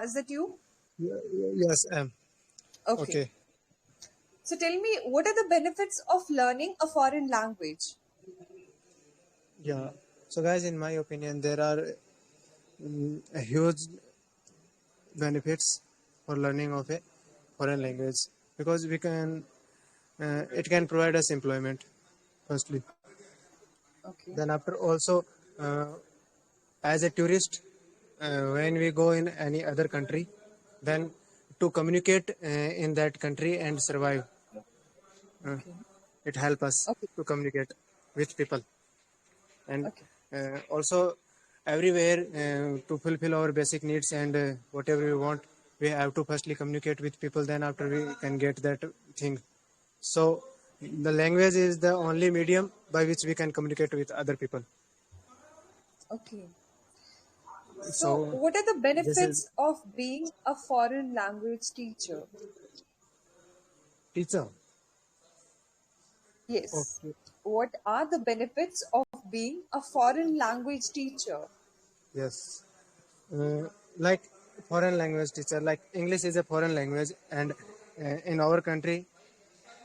Is that you? Yes, Okay. okay. So tell me, what are the benefits of learning a foreign language? Yeah. So, guys, in my opinion, there are a huge benefits for learning of a foreign language because it can provide us employment. Firstly, Okay. then after also uh, as a tourist, when we go in any other country, then to communicate in that country and survive, uh, Okay. it help us Okay. to communicate with people. And Okay. also everywhere to fulfill our basic needs and whatever we want, we have to firstly communicate with people, then after we can get that thing. So the language is the only medium by which we can communicate with other people. Okay. So, So what are the this is benefits of being a foreign language teacher? teacher. Yes. Okay. What are the benefits of being a foreign language teacher? Yes. Like foreign language teacher, like English is a foreign language, and in our country,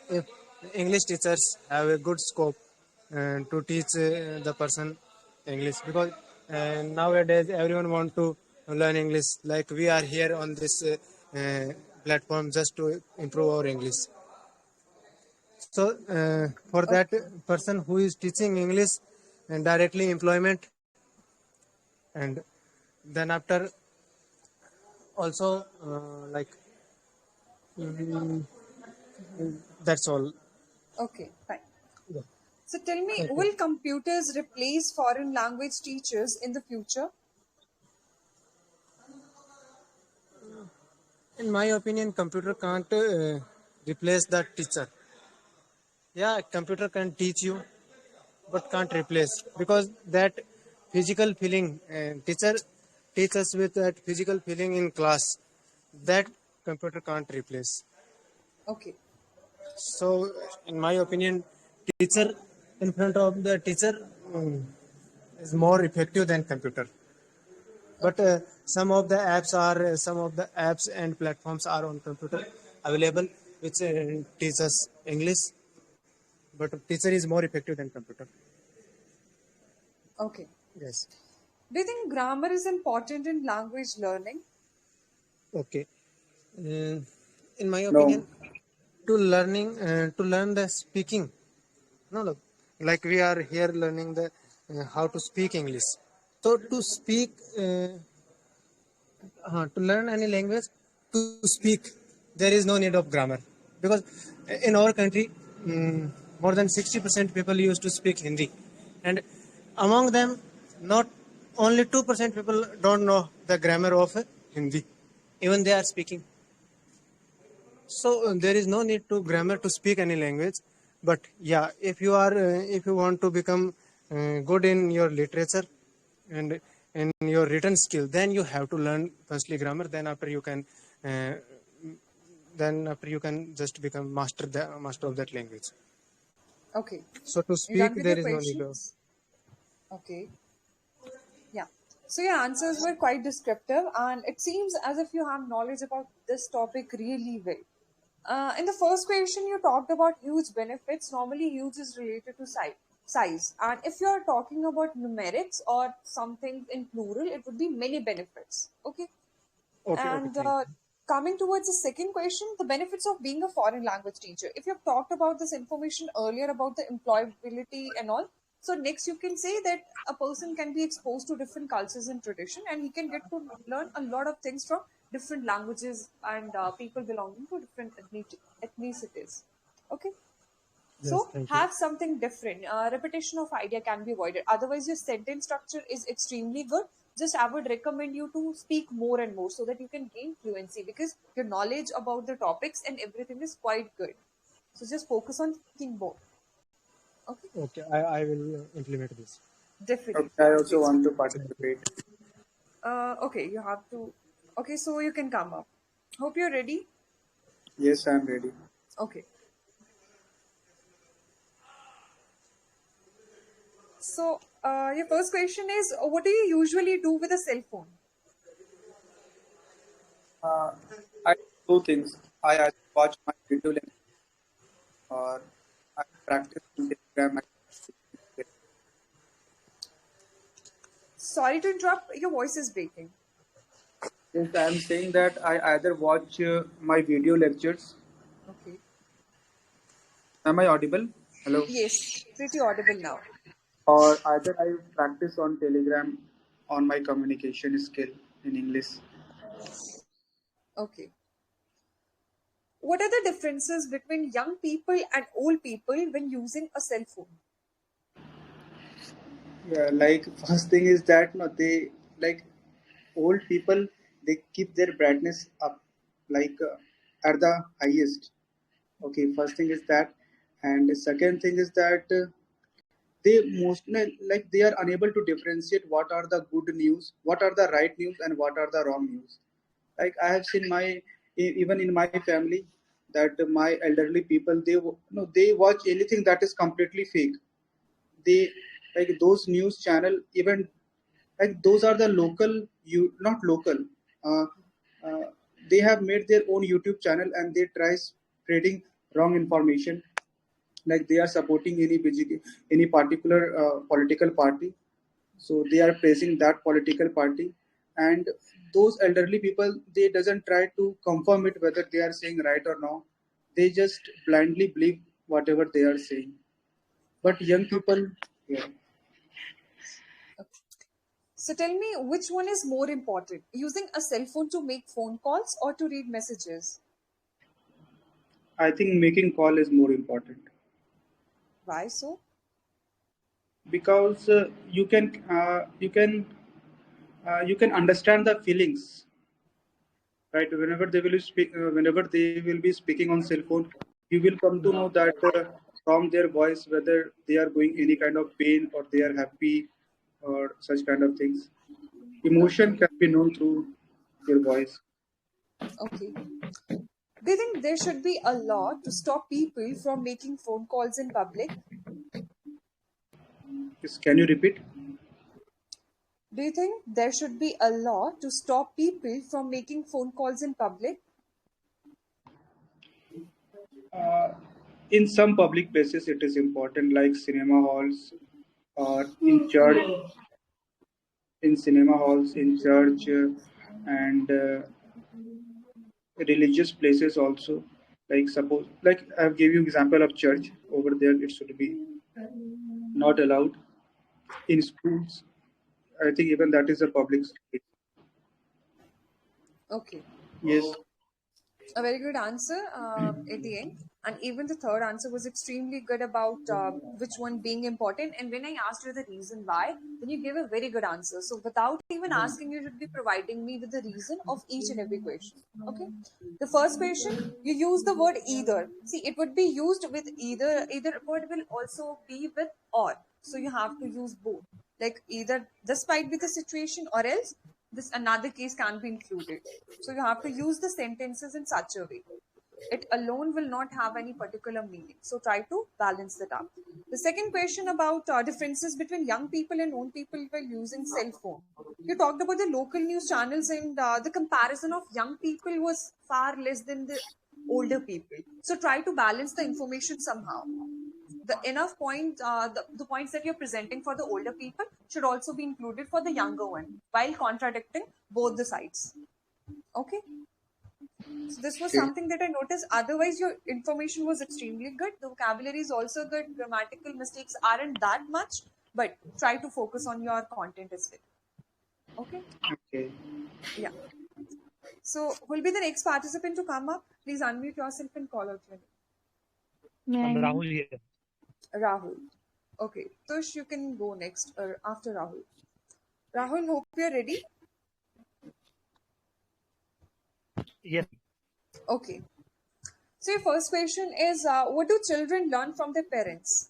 if English teachers have a good scope to teach the person English, because nowadays everyone want to learn English. Like we are here on this platform just to improve our English. So for that Okay. person who is teaching English and directly employment, and then after also like mm, that's all. Okay. Fine. Yeah. So, tell me, Okay. will computers replace foreign language teachers in the future? In my opinion, computer can't replace the teacher. Yeah, computer can teach you, but can't replace, because that physical feeling teacher teach us with that physical feeling in class, that computer can't replace. Okay. So, in my opinion, teacher in front of the teacher is more effective than computer. But Okay. some of the apps and platforms are on computer available, which teach us English, but teacher is more effective than computer. Okay. Yes. Do you think grammar is important in language learning? Okay. Uh, in my opinion, No. to learn the speaking, no, like we are here learning the how to speak English. So to speak, to learn any language, to speak, there is no need of grammar, because in our country, more than 60% people used to speak Hindi, and among them, not only 2% people don't know the grammar of Hindi, even they are speaking. So there Okay. is no need to grammar to speak any language. But yeah, if you want to become good in your literature and in your written skill, then you have to learn firstly grammar. Uh, then after you can just become master of that language. Okay. So to You speak, done with there your is no need of. questions? Okay. Yeah. So your answers were quite descriptive, and it seems as if you have knowledge about this topic really well. In the first question, you talked about huge benefits. Normally, huge is related to size. And if you're talking about numerics or something in plural, it would be many benefits. Okay. Okay, okay, And thank coming towards the second question, the benefits of being a foreign language teacher. If you've talked about this information earlier about the employability and all, so next you can say that a person can be exposed to different cultures and tradition, and he can get to learn a lot of things from different languages and people belonging to different ethnicities. Okay. you. Yes, So thank you. have something different. Repetition of idea can be avoided. Otherwise, your sentence structure is extremely good. Just I would recommend you to speak more and more so that you can gain fluency because your knowledge about the topics and everything is quite good. So just focus on thinking more. Okay, Okay, I will implement this. Okay, definitely. I Okay, also so want to Thank you. participate. okay, you have to. Okay, so you can come up. Hope you're ready. Yes, I'm ready. Okay. So your first question is, what do you usually do with a cell phone? Uh, I do two things. I either watch my video lecture or I practice on Telegram. Sorry to interrupt, your voice is breaking. Yes, I am saying that I either watch my video lectures. Okay. Am I audible? Hello. Yes, pretty audible now. Or either I practice on Telegram on my communication skill in English. Okay. What are the differences between young people and old people when using a cell phone? Yeah, like first thing is that no, they like old people they keep their brightness up like at the highest. Okay, first thing is that, and the second thing is that they mostly like they are unable to differentiate what are the good news, what are the right news, and what are the wrong news. Like I have seen even in my family that my elderly people no they watch anything that is completely fake. They like those news channel even like those are the local you not local uh, uh, they have made their own YouTube channel and they try spreading wrong information like they are supporting any particular political party, so they are praising that political party, and those elderly people they doesn't try to confirm it whether they are saying right or no, they just blindly believe whatever they are saying. But young people, yeah, So tell me, which one is more important? Using a cell phone to make phone calls or to read messages? I think making call is more important Why so? because you can understand the feelings, right? Whenever they will be speaking on cell phone, you will come to know that from their voice whether they are going any kind of pain or they are happy or such kind of things. Emotion Okay, can be known through your voice. okay. Do you think there should be a law to stop people from making phone calls in public? Yes, can you repeat? Do you think there should be a law to stop people from making phone calls in public? uh, in some public places it is important like cinema halls or in church, in cinema halls, in church, and religious places also. Like suppose, like I've gave you example of church. Over there, it should be not allowed. In schools, I think even that is a public space. Okay. Yes. A very good answer at the end. And even the third answer was extremely good about which one being important. And when I asked you the reason why, then you gave a very good answer. So without even asking, you should be providing me with the reason of each and every question. Okay. The first question, you use the word either. See, it would be used with either. Either word will also be with or. So you have to use both. Like either this might be the situation or else this another case can be included. So you have to use the sentences in such a way. It alone will not have any particular meaning. So try to balance that up. The second question about differences between young people and old people while using cell phone. You talked about the local news channels and the comparison of young people was far less than the older people. So try to balance the information somehow. The enough point, the points that you're presenting for the older people should also be included for the younger one while contradicting both the sides. Okay, so this was Okay. something that I noticed. Otherwise, your information was extremely good. The vocabulary is also good. Grammatical mistakes aren't that much, but try to focus on your content as well. Okay, Okay. yeah. So, who will be the next participant to come up? Please unmute yourself and call out your I'm May Rahul here. name. Rahul. Okay, Tush, you can go next or after Rahul. Rahul, hope you're ready. Yes. Okay. So, your first question is what do children learn from their parents?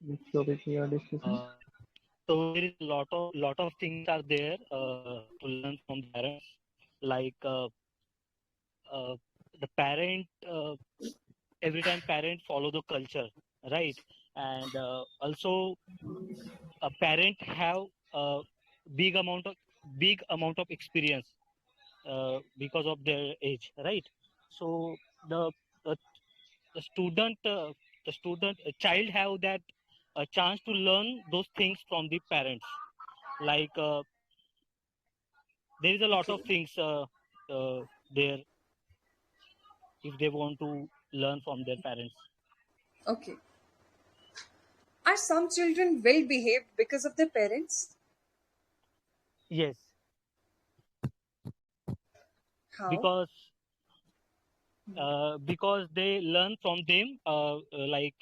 which topic we are discussing? Uh, so there is a lot of things are there to learn from parents. Like uh, the parent, every time parent follow the culture, right? And also a parent have uh, big amount of big amount of experience because of their age, right? So the the, the student the student a child have that a chance to learn those things from the parents. Like there is a lot of Okay. things there if they want to learn from their parents. Okay. Are some children well behaved because of their parents? Yes, How? because they learn from them, like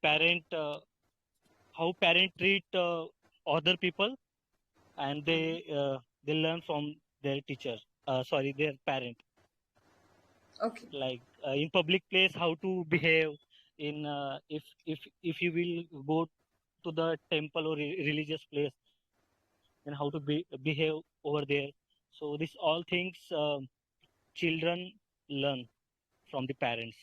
parent how parent treat other people, and they learn from their teacher, sorry, their parent, Okay. like in public place how to behave in if you will go to the temple or religious place, then how to behave over there. So these all things children learn from the parents,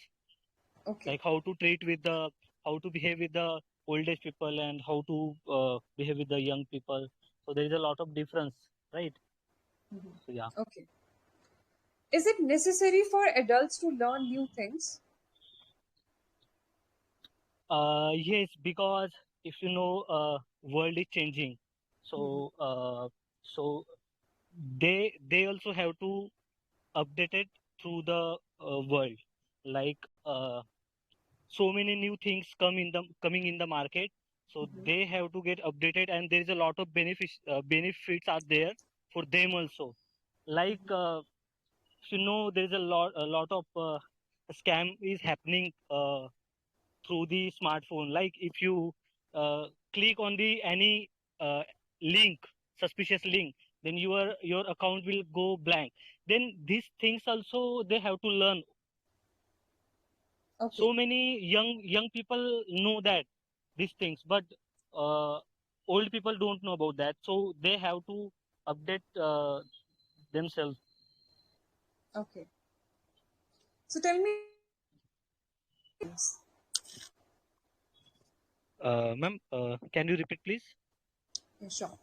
Okay. like how to treat with the how to behave with the old age people and how to behave with the young people. So there is a lot of difference, right? So yeah. Okay. Is it necessary for adults to learn new things? Yes, because if you know, world is changing, so so they also have to update it through the world, like so many new things coming in the market, so they have to get updated, and there is a lot of benefits are there for them also. Like if you know, there is a lot of scam is happening through the smartphone. Like if you click on the any uh, link, suspicious link, then your account will go blank. Then these things also they have to learn. Okay. So many young people know that these things, but uh, old people don't know about that, so they have to update themselves. Okay. So tell me things. Ma'am, can you repeat please? Yeah, sure.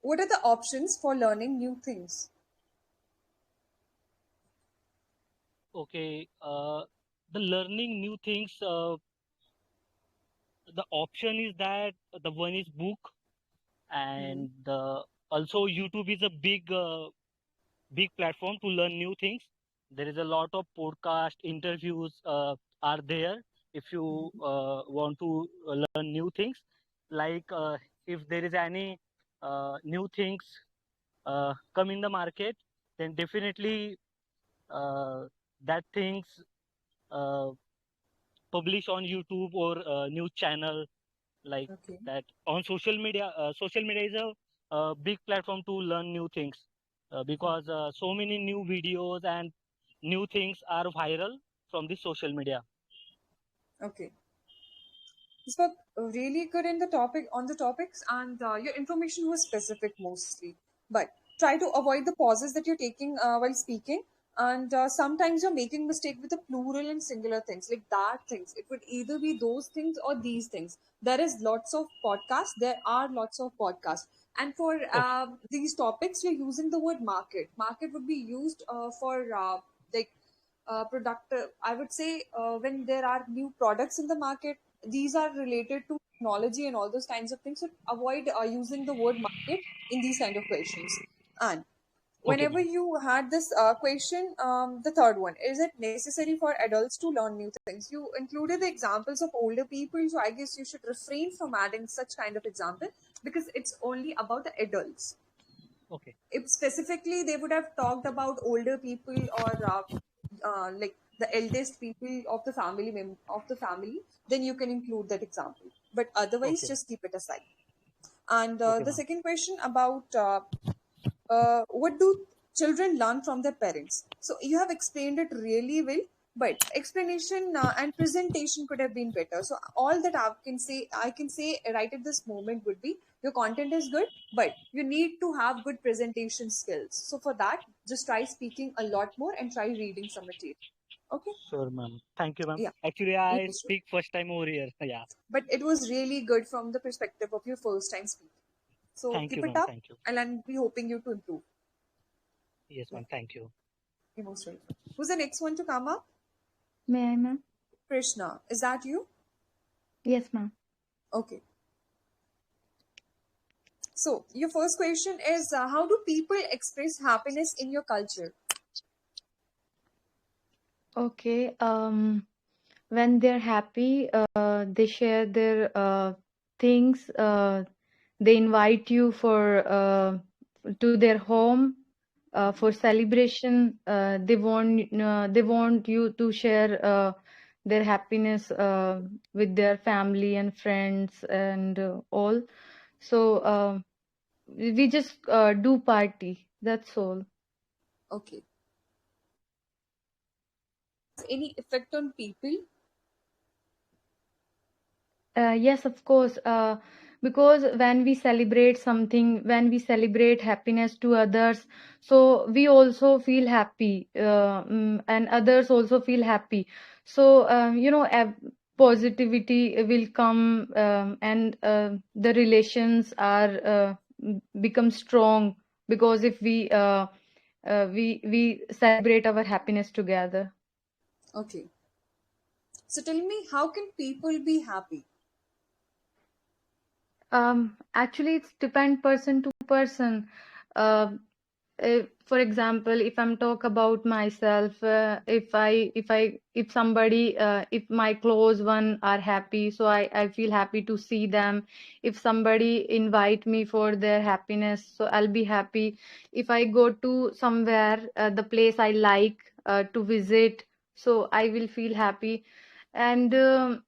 What are the options for learning new things? Okay, the learning new things, the option is that the one is book, and also YouTube is a big platform to learn new things. There is a lot of podcast interviews are there if you want to learn new things. Like if there is any new things come in the market, then definitely uh, that things uh, publish on YouTube or news channel, like Okay. that. On social media, social media is a big platform to learn new things, because so many new videos and new things are viral from the social media. Okay. This was really good in the topic on the topics, and your information was specific mostly. But try to avoid the pauses that you're taking while speaking. And sometimes you're making mistake with the plural and singular things, like that things. It would either be those things or these things. There is lots of podcasts. There are lots of podcasts. And for Okay. these topics, you're using the word market. Market would be used for like productive. I would say when there are new products in the market, these are related to technology and all those kinds of things. So avoid using the word market in these kind of questions. And Okay, whenever ma'am. you had this question, the third one, is it necessary for adults to learn new things? You included the examples of older people, so I guess you should refrain from adding such kind of example because it's only about the adults. Okay. If specifically they would have talked about older people or like the eldest people of the of the family, then you can include that example, but otherwise Okay. just keep it aside. And Okay, the ma'am. second question about what do children learn from their parents? So you have explained it really well, but explanation and presentation could have been better. So all that I can say right at this moment would be your content is good, but you need to have good presentation skills. So for that, just try speaking a lot more and try reading some material. Okay? Sure, ma'am. Thank you, ma'am. Yeah. Actually, Yeah, I sure. speak first time over here. Yeah. But it was really good from the perspective of your first time speaking. So Thank keep you, it ma'am. up, Thank you. and I'll be hoping you to improve. Yes, Yeah, ma'am. Thank you. you're most welcome. Who's the next one to come up? May I, ma'am? Krishna, is that you? Yes, ma'am. Okay. So your first question is, how do people express happiness in your culture? Okay. When they're happy, they share their things. They invite you for to their home for celebration. They want you to share their happiness with their family and friends and all. So we just do party. That's all. Okay. Any effect on people? Yes, of course. Because when we celebrate something, when we celebrate happiness to others, so we also feel happy, and others also feel happy. So, positivity will come, and the relations are become strong because if we celebrate our happiness together. Okay. So tell me, how can people be happy? Actually, it's depend person to person. Uh, for example, if I'm talk about myself, if somebody, if my close one are happy, so I feel happy to see them. If somebody invite me for their happiness, so I'll be happy. If I go to somewhere, the place I like to visit, so I will feel happy. And there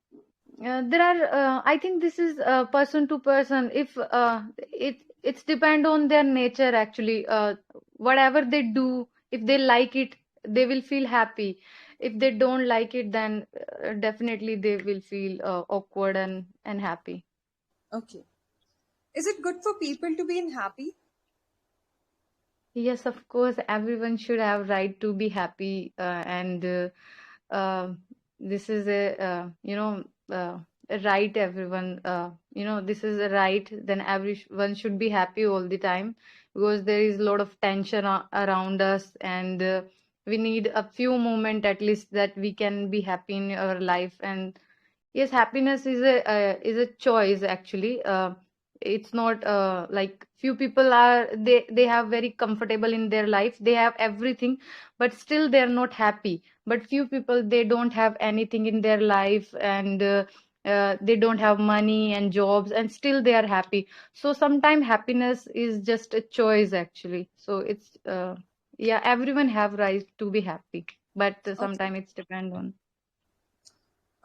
are, I think this is person to person. If it's depend on their nature actually. Whatever they do, if they like it, they will feel happy. If they don't like it, then definitely they will feel awkward and happy. Okay. Is it good for people to be unhappy? Yes, of course, everyone should have right to be happy, and uh, this is a right. Everyone, this is a right. Then everyone should be happy all the time because there is a lot of tension around us, and we need a few moments at least that we can be happy in our life. And yes, happiness is a choice actually. It's not like few people are they have very comfortable in their life. They have everything, but still they are not happy. But few people they don't have anything in their life, and they don't have money and jobs, and still they are happy. So sometimes happiness is just a choice actually. So it's yeah, everyone have right to be happy, but Okay. sometimes it's depend on.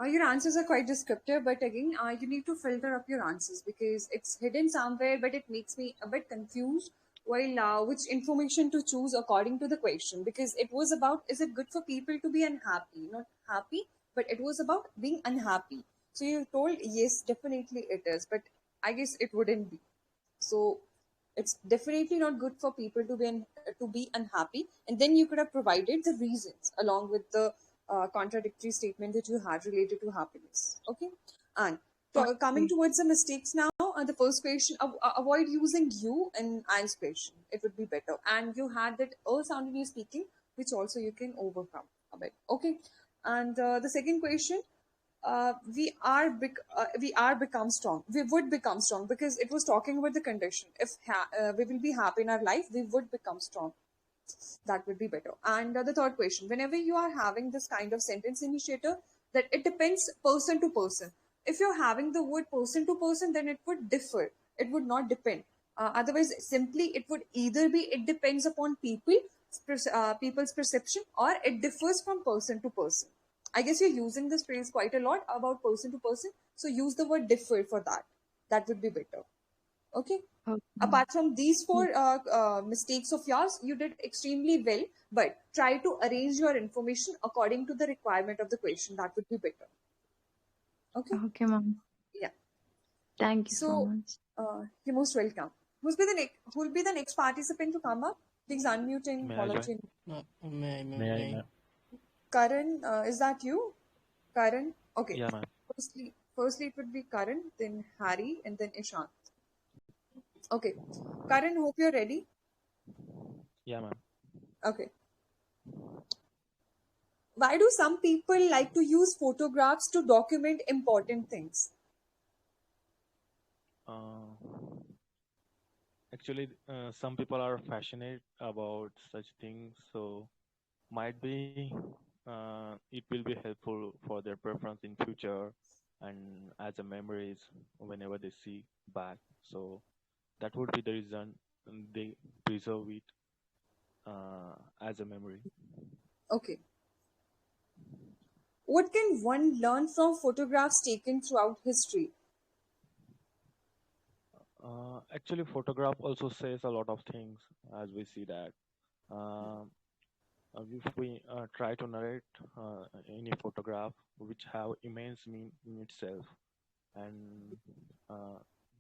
Your answers are quite descriptive, but again, you need to filter up your answers because it's hidden somewhere, but it makes me a bit confused while which information to choose according to the question. Because it was about, is it good for people to be unhappy? Not happy, but it was about being unhappy. So you told, yes, definitely it is, but I guess it wouldn't be. So it's definitely not good for people to to be unhappy. And then you could have provided the reasons along with the contradictory statement that you had related to happiness. Okay, and coming Okay. towards the mistakes now, the first question: avoid using you in IELTS question. It would be better. And you had that sound in your speaking, which also you can overcome a bit. Okay, and the second question, we are become strong, we would become strong, because it was talking about the condition. If we will be happy in our life, we would become strong. That would be better. And the third question, whenever you are having this kind of sentence initiator, that it depends person to person. If you're having the word person to person, then it would differ, it would not depend. Otherwise, simply it would either be it depends upon people's perception, or it differs from person to person. I guess you're using this phrase quite a lot about person to person, so use the word differ for that. That would be better. Okay. Okay. Apart from these four mistakes of yours, you did extremely well, but try to arrange your information according to the requirement of the question. That would be better. Okay. Okay, ma'am. Yeah. Thank you so So, much. you're most welcome. Who will be the next participant to come up? Please unmute and May call I out join? your name. May I, ma'am? Karan, is that you? Karan? Okay. Yeah, ma'am. Firstly it would be Karan, then Harry, and then Ishan. Okay. Karan, hope you're ready. Yeah, ma'am. Okay. Why do some people like to use photographs to document important things? Uh, Actually, some people are passionate about such things, so might be it will be helpful for their preference in future and as a memories whenever they see back. So that would be the reason they preserve it as a memory. Okay. What can one learn from photographs taken throughout history? Actually, photograph also says a lot of things as we see that. Um if we try to narrate any photograph which have immense mean in itself, and uh,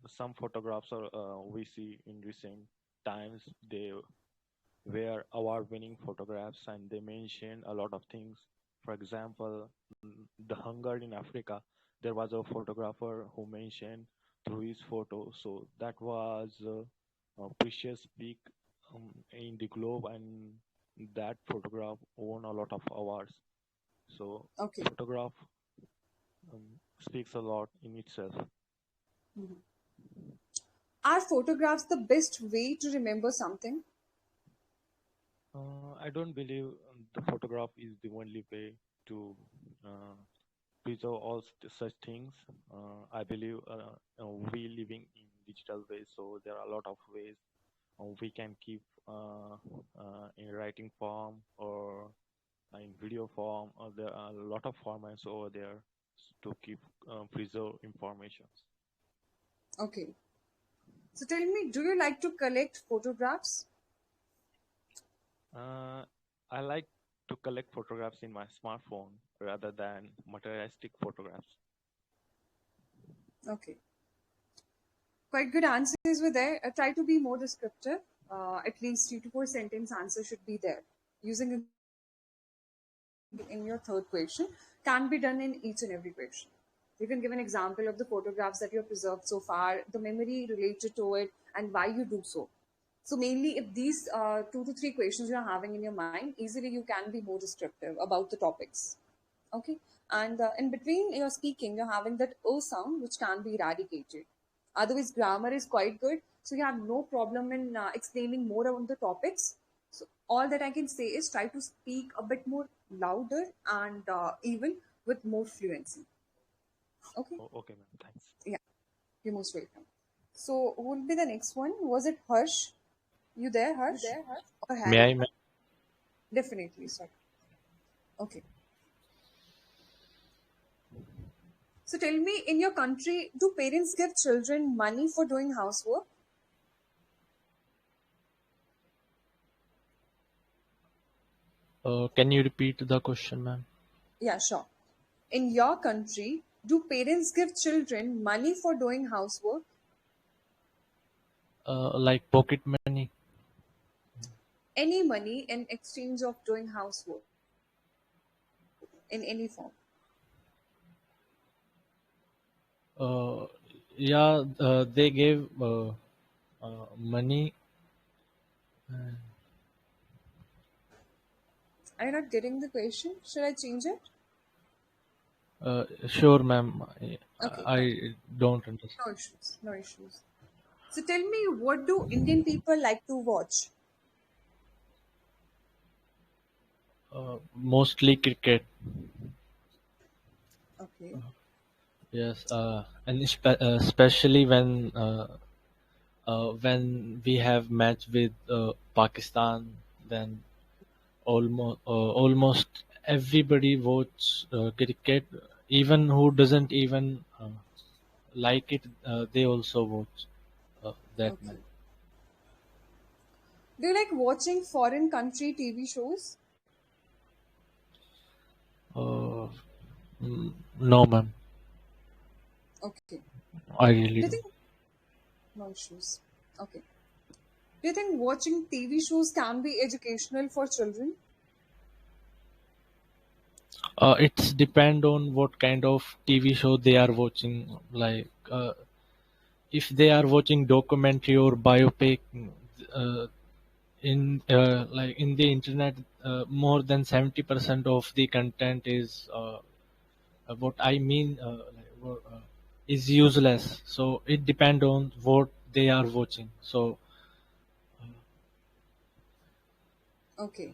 some photographs are, we see in recent times they were award-winning photographs and they mention a lot of things. For example, the hunger in Africa, there was a photographer who mentioned through his photo. So that was a precious peak in the globe, and that photograph won a lot of awards. So Okay. photograph speaks a lot in itself. Are photographs the best way to remember something? I don't believe the photograph is the only way to uh, preserve all such things. I believe we living in digital ways, so there are a lot of ways we can keep in writing form or in video form. Or there are a lot of formats over there to keep preserve information. Okay. So tell me, do you like to collect photographs? Uh, I like to collect photographs in my smartphone rather than materialistic photographs. Okay. Quite good answers were there. Try to be more descriptive. At least 3 to 4 sentence answer should be there. Using in your third question can be done in each and every question. You can give an example of the photographs that you have preserved so far, the memory related to it, and why you do so. So mainly, if these 2 to 3 questions you're having in your mind, easily you can be more descriptive about the topics. Okay, and in between your speaking, you're having that O sound which can be eradicated. Otherwise, grammar is quite good, so you have no problem in explaining more on the topics. So all that I can say is try to speak a bit more louder and even with more fluency. Okay, Oh, okay, ma'am. Thanks. yeah, you're most welcome. So who will be the next one? Was it Harsh? You there, Harsh? Or May Harry? I? Definitely, sir. Okay. So tell me, in your country, do parents give children money for doing housework? Can you repeat the question, ma'am? Yeah, sure. In your country, do parents give children money for doing housework? Like pocket money? Any money in exchange of doing housework in any form? Uh, yeah, they gave money. Are you not getting the question? Should I change it? Sure, ma'am. Okay, fine. I don't understand. No issues. No issues. So tell me, what do Indian people like to watch? Mostly cricket. Okay. Yes, and especially when we have match with Pakistan, then almost everybody votes cricket. Even who doesn't even like it, they also vote that match. Okay. Do you like watching foreign country TV shows? Uh, no, ma'am. Okay. I really Do you don't. think no issues? Okay. Do you think watching TV shows can be educational for children? It's depend on what kind of TV show they are watching. Like if they are watching documentary or biopic, uh, in the internet, more than 70% of the content is what I mean is useless. So it depends on what they are watching. So Okay.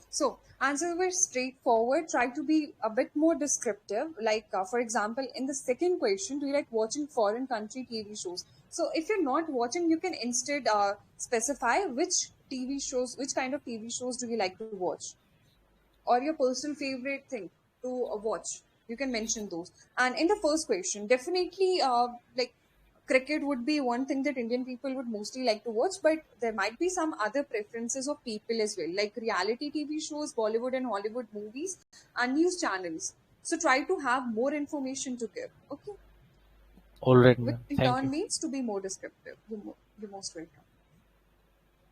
So, answers were straightforward. Try to be a bit more descriptive. Like, for example, in the second question, do you like watching foreign country TV shows? So, if you're not watching, you can instead specify which TV shows, which kind of TV shows do you like to watch, or your personal favorite thing to watch. You can mention those. And in the first question, definitely, like cricket would be one thing that Indian people would mostly like to watch, but there might be some other preferences of people as well, like reality TV shows, Bollywood and Hollywood movies, and news channels. So try to have more information to give. Okay, all right, which ma'am. in Thank you. turn means to be more descriptive. You're most welcome.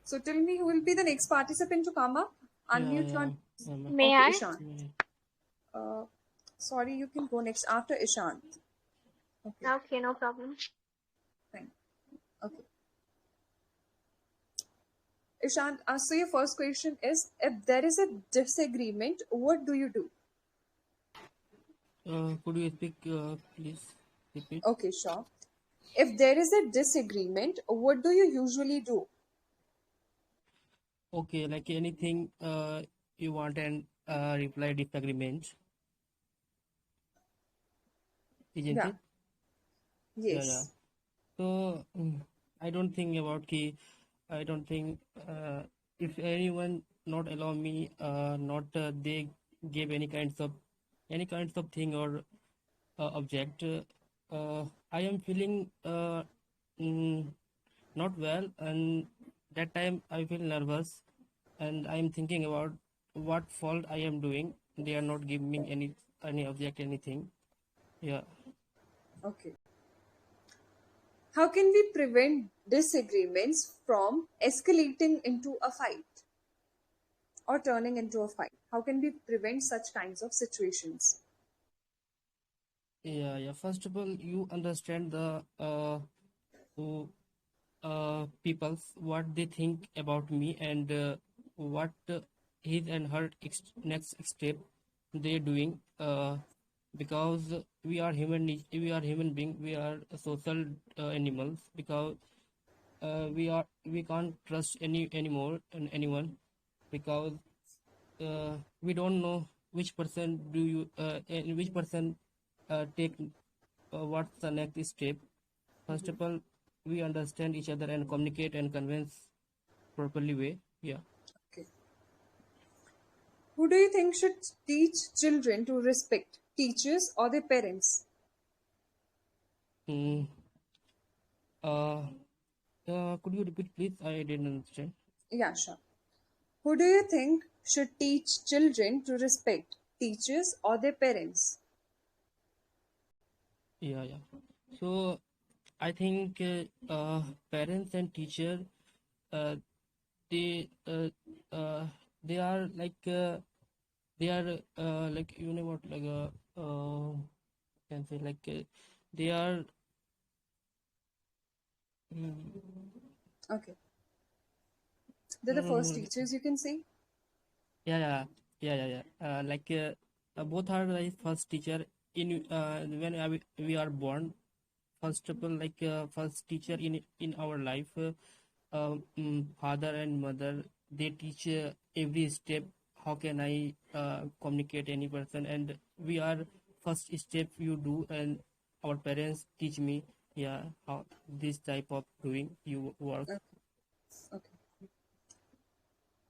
So tell me who will be the next participant to come up. Yeah, Unmute your. yeah. May Okay, I? Ishan. Uh, sorry, you can go next after Ishant. Okay, Okay, no problem. fine. Okay. Ishant, so your first question is, if there is a disagreement, what do you do? Could you speak, please? Repeat. Okay, sure. If there is a disagreement, what do you usually do? Okay, like anything you want and reply disagreement, isn't Yeah. it? Yeah, yeah. Yes. So I don't think about key. I don't think if anyone not allow me, not they give any kinds of thing or object. I am feeling mm, not well, and that time I feel nervous, and I am thinking about what fault I am doing. They are not giving me any object, anything. Yeah. Okay. How can we prevent disagreements from escalating into a fight or turning into a fight? How can we prevent such kinds of situations? Yeah, yeah. First of all, you understand the who, people's what they think about me, and what his and her next step they're doing. Because we are human being, we are social animals. Because we can't trust anymore and anyone, because we don't know which person do you and which person take what's the next step. First of all, we understand each other and communicate and convince properly way. Yeah. Okay. Who do you think should teach children to respect teachers or their parents? Mm, uh, could you repeat, please? I didn't understand. Yeah, sure. Who do you think should teach children to respect teachers or their parents? Yeah, yeah. So I think parents and teacher, uh, they uh, uh, they are like, you know what, like can say like they are. Okay. They're No, the no, no. first teachers you can say? Yeah, yeah, yeah, yeah, yeah. Like both are like first teacher in when we are born. First of all, like first teacher in our life, father and mother, they teach every step. How can I communicate any person, and we are first step you do, and our parents teach me. Yeah, how this type of doing you work. Okay. Okay.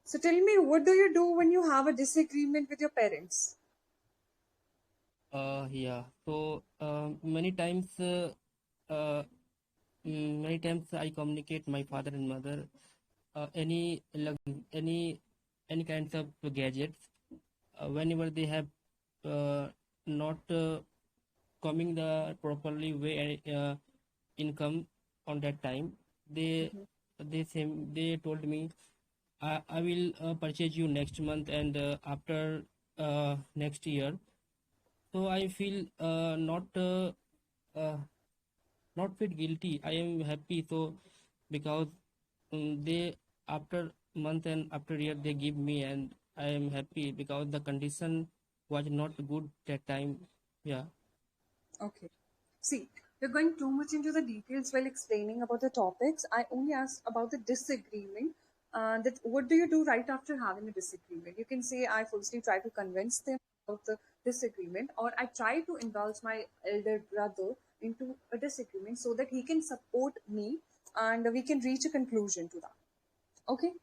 So tell me, what do you do when you have a disagreement with your parents? Yeah. So uh, many times I communicate my father and mother any kinds of gadgets whenever they have not coming the properly way income on that time. They told me I will purchase you next month and after next year. So I feel not not feel guilty. I am happy. So because they after month and after year they give me, and I am happy because the condition was not good that time. Yeah. Okay. See, you're going too much into the details while explaining about the topics. I only asked about the disagreement. That what do you do right after having a disagreement? You can say, I firstly try to convince them about the disagreement, or I try to indulge my elder brother into a disagreement so that he can support me and we can reach a conclusion to that. Okay.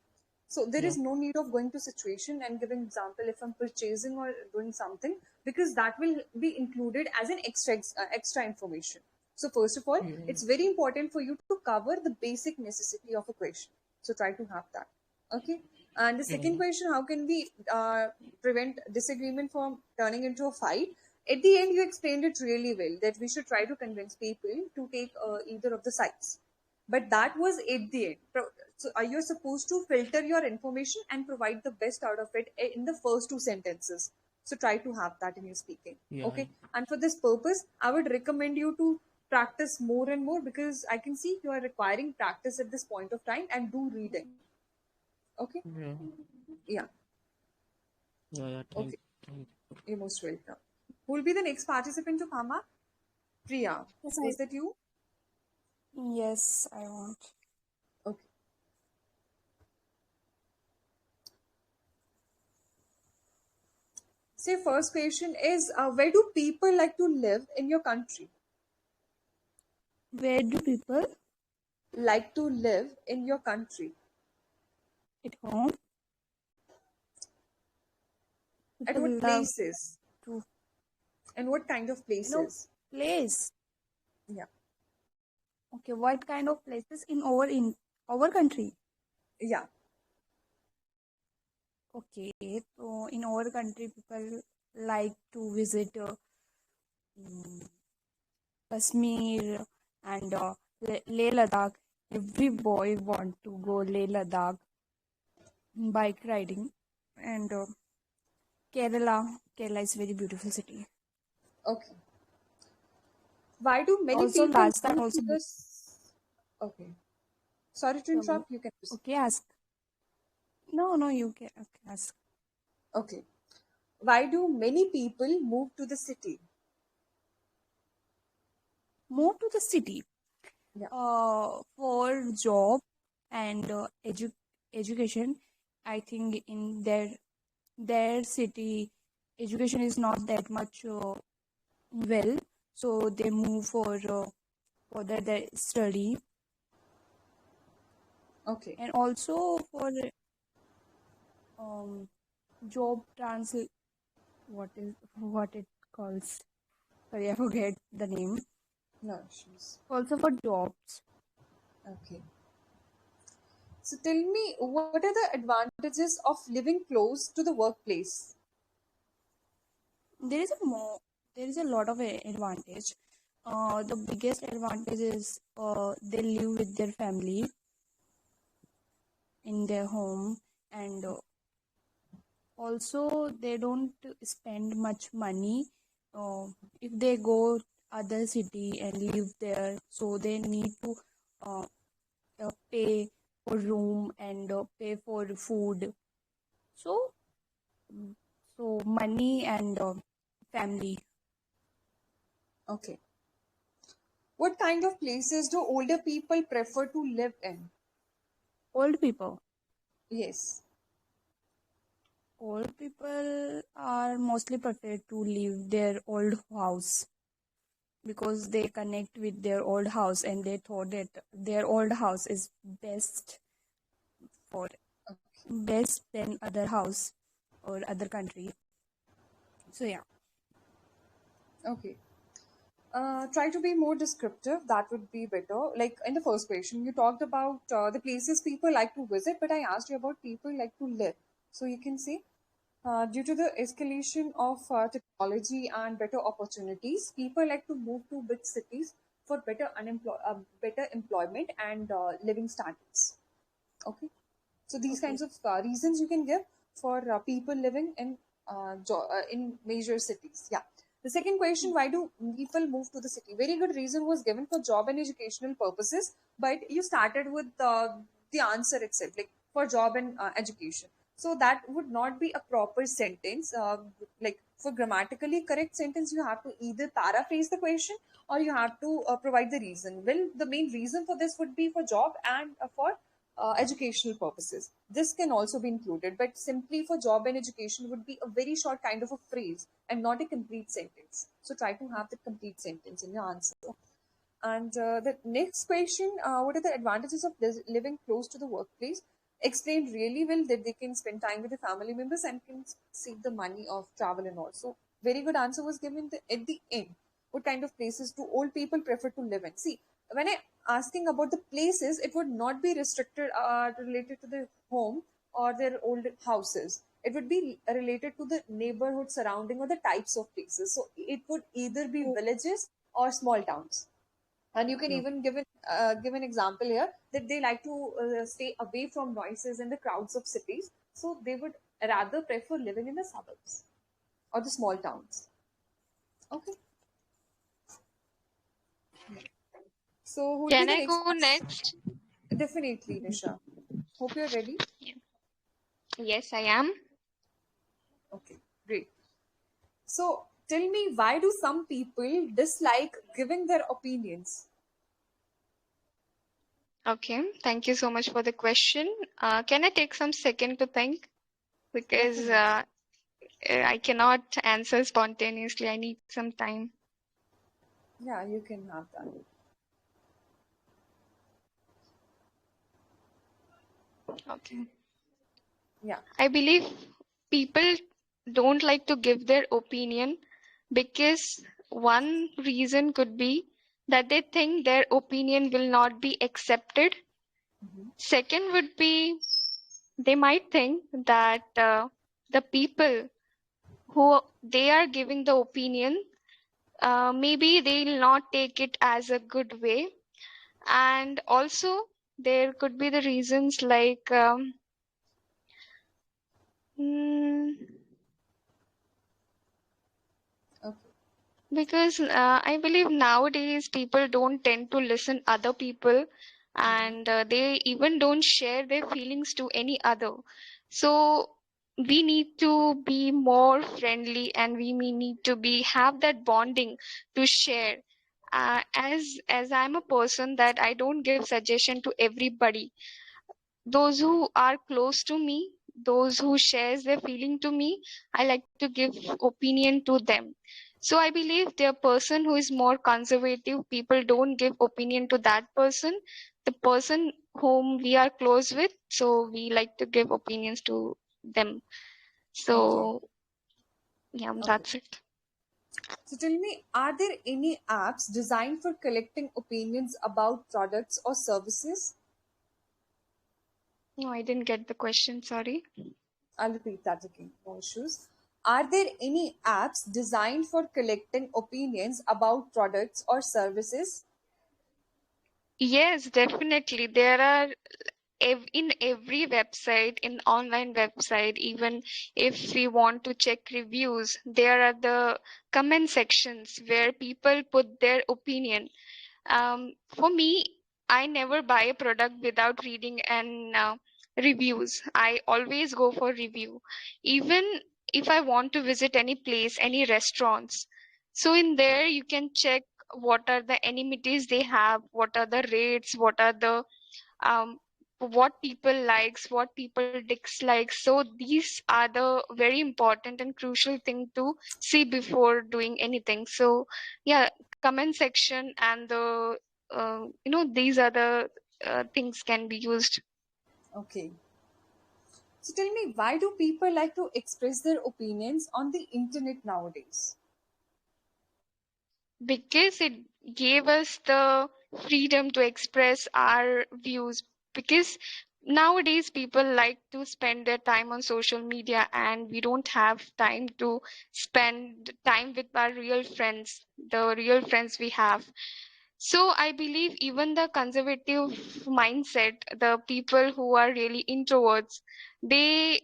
So there Yeah. is no need of going to situation and giving example if I'm purchasing or doing something, because that will be included as an extra information. So first of all, Yeah. it's very important for you to cover the basic necessity of a question. So try to have that. Okay. And the Yeah. second question, how can we prevent disagreement from turning into a fight? At the end, you explained it really well that we should try to convince people to take either of the sides, but that was at the end. So are you supposed to filter your information and provide the best out of it in the first two sentences? So try to have that in your speaking. Yeah. Okay. And for this purpose, I would recommend you to practice more and more, because I can see you are requiring practice at this point of time, and do reading. Okay. Yeah. Yeah. Yeah. Yeah. Okay. Thank You're most welcome. Who will be the next participant to come up? Priya. Yes, Was that you? yes, I want. Okay. So first question is, where do people like to live in your country? Where do people Like to live in your country? at home? At People what love places? to, And what kind of places? place. Yeah. Okay, what kind of places in our country? Yeah. Okay, so in our country, people like to visit mm, Kashmir and Leh Ladakh. Every boy want to go Leh Ladakh bike riding, and Kerala. Kerala is very beautiful city. Okay. Why do many Also, people last time move also. to this? Okay. Sorry to interrupt. You can proceed. Okay, ask. No, no, you can okay, ask. Okay. Why do many people move to the city? Move to the city Yeah. for job and education. I think in their city, education is not that much well, so they move for their study, Okay. and also for um job transit. What it calls? Sorry, I forget the name. No issues. Also for jobs. Okay. So tell me, what are the advantages of living close to the workplace? There is a lot of advantage. The biggest advantage is they live with their family in their home, and also they don't spend much money uh, if they go other city and live there, so they need to uh, pay for room and pay for food. So so money and family. Okay. What kind of places do older people prefer to live in? Old people. Yes. Old people are mostly prefer to leave their old house because they connect with their old house, and they thought that their old house is for best than other house or other country. So yeah. Okay. Try to be more descriptive. That would be better. Like in the first question, you talked about the places people like to visit, but I asked you about people like to live. So you can say, due to the escalation of technology and better opportunities, people like to move to big cities for better employment and living standards. Okay. So these Okay. kinds of reasons you can give for people living in in major cities. Yeah. The second question, why do people move to the city? Very good reason was given for job and educational purposes, but you started with the answer itself, like for job and education. So that would not be a proper sentence. Like for grammatically correct sentence, you have to either paraphrase the question or you have to provide the reason. Well, the main reason for this would be for job and for educational purposes. This can also be included, but simply for job and education would be a very short kind of a phrase and not a complete sentence. So try to have the complete sentence in your answer. And the next question, what are the advantages of living close to the workplace? Explained really well that they can spend time with the family members and can save the money of travel and all. So very good answer was given at the end. What kind of places do old people prefer to live in? See, when I asking about the places, it would not be restricted related to the home or their old houses. It would be related to the neighborhood surrounding or the types of places. So it would either be villages or small towns. And you can No. even give an example here that they like to stay away from noises and the crowds of cities. So they would rather prefer living in the suburbs or the small towns. Okay. So who would be Can the I next go person? next? Definitely, Nisha. Hope you're ready. Yes, I am. Okay, great. So tell me, why do some people dislike giving their opinions? Okay, thank you so much for the question. Can I take some second to think? Because Definitely. I cannot answer spontaneously. I need some time. Yeah, you can have that. Okay. Yeah. I believe people don't like to give their opinion because one reason could be that they think their opinion will not be accepted. Second would be they might think that the people who they are giving the opinion, maybe they'll not take it as a good way. And also, there could be the reasons like mm, Okay. because I believe nowadays people don't tend to listen other people, and they even don't share their feelings to any other. So we need to be more friendly, and we may need to be have that bonding to share. As I'm a person that I don't give suggestion to everybody, those who are close to me, those who shares their feeling to me, I like to give opinion to them. So I believe the person who is more conservative, people don't give opinion to that person, the person whom we are close with, so we like to give opinions to them. So Okay. yeah, Okay. that's it. So tell me, are there any apps designed for collecting opinions about products or services? No, I didn't get the question, sorry. I'll repeat that again, no issues. Are there any apps designed for collecting opinions about products or services? Yes, definitely there are in every website, in online website, even if we want to check reviews, there are the comment sections where people put their opinion. For me, I never buy a product without reading and reviews. I always go for review, even if I want to visit any place, any restaurants. So in there you can check what are the amenities they have, what are the rates, what are the um, what people likes, what people dislikes. So these are the very important and crucial thing to see before doing anything. So yeah, comment section and the these are the things can be used. Okay. So tell me, why do people like to express their opinions on the internet nowadays? Because it gave us the freedom to express our views, because nowadays people like to spend their time on social media and we don't have time to spend time with our real friends, the real friends we have. So I believe even the conservative mindset, the people who are really introverts, they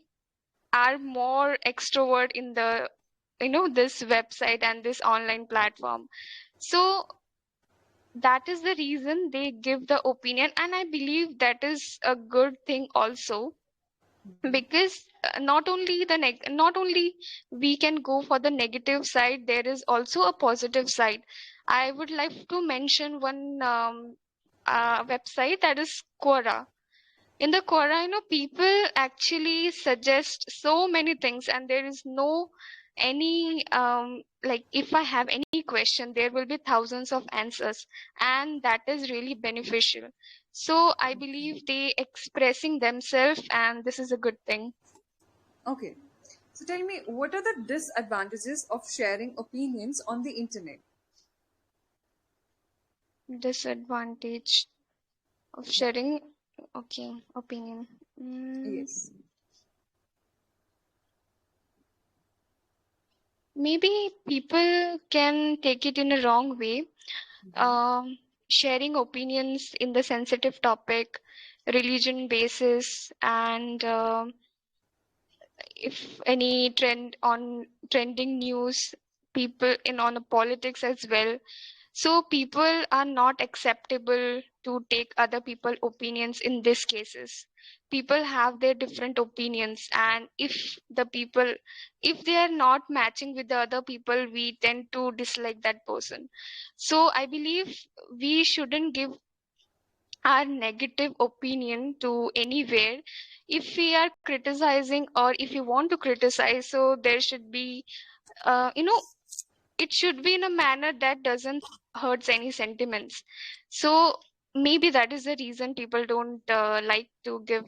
are more extrovert in the this website and this online platform. So that is the reason they give the opinion, and I believe that is a good thing also, because not only we can go for the negative side, there is also a positive side. I would like to mention one website, that is Quora. In the Quora, people actually suggest so many things, and there is no any like, if I have any question, there will be thousands of answers, and that is really beneficial. So I believe they expressing themselves, and this is a good thing. Okay. So tell me, what are the disadvantages of sharing opinions on the internet? Disadvantage of sharing, okay, opinion. Yes. Maybe people can take it in a wrong way. um, Sharing opinions in the sensitive topic, religion basis, and if any trending news, people in on the politics as well. So people are not acceptable to take other people opinions in these cases. People have their different opinions, and if they are not matching with the other people, we tend to dislike that person. So I believe we shouldn't give our negative opinion to anywhere. If we are criticizing, or if you want to criticize, so there should be it should be in a manner that doesn't hurts any sentiments. So maybe that is the reason people don't like to give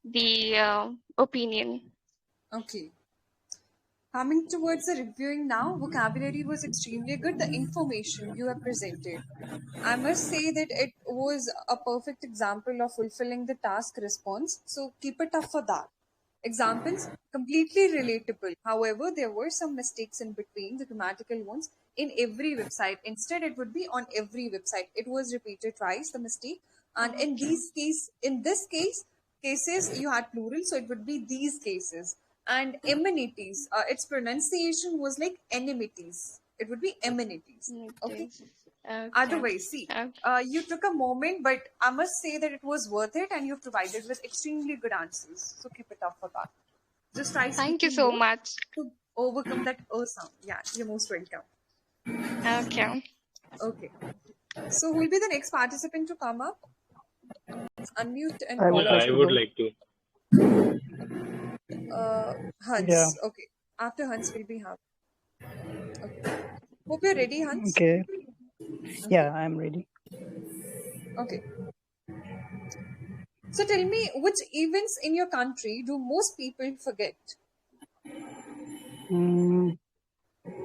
the opinion. Okay. Coming towards the reviewing now, vocabulary was extremely good. The information you have presented, I must say that it was a perfect example of fulfilling the task response. So keep it up for that. Examples completely relatable. However, there were some mistakes in between, the grammatical ones, in every website. Instead, it would be on every website. It was repeated twice, the mistake. And in this cases, you had plural, so it would be these cases. And amenities, its pronunciation was like enmities. It would be amenities. Okay. Okay. Otherwise, see, Okay. you took a moment, but I must say that it was worth it, and you've provided with extremely good answers. So keep it up for that. Just try Thank you speaking so more much. to overcome that sound. Yeah, you're most welcome. Okay. Okay. So who will be the next participant to come up? Unmute and I call would Yeah, like I to yourself. would go. like to. Yeah. Hans. Okay. After Hans will be Hans. Okay. Hope you're ready, Hans. Okay. Okay. Yeah, I'm ready. Okay. So tell me, which events in your country do most people forget? Mm,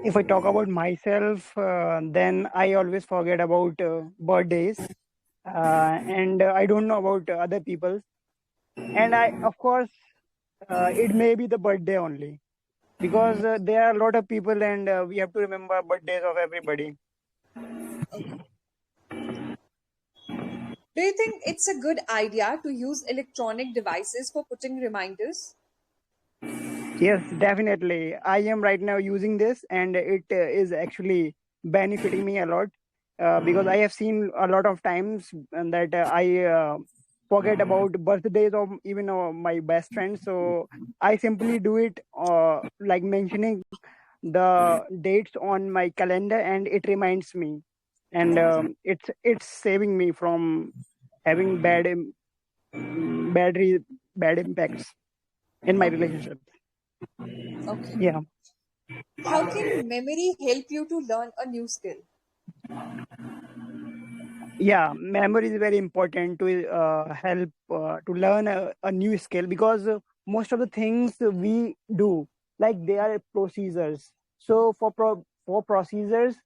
if I talk about myself, then I always forget about birthdays, and I don't know about other people's. And of course, it may be the birthday only because there are a lot of people, and we have to remember birthdays of everybody. Okay. Do you think it's a good idea to use electronic devices for putting reminders? Yes, definitely. I am right now using this, and it is actually benefiting me a lot because I have seen a lot of times that I forget about birthdays of even my best friends. So I simply do it like mentioning the dates on my calendar, and it reminds me, and it's saving me from having bad impacts in my Okay. relationships. Okay. Yeah. How can memory help you to learn a new skill? Yeah, memory is very important to help to learn a new skill because most of the things we do, like they are procedures. So for procedures,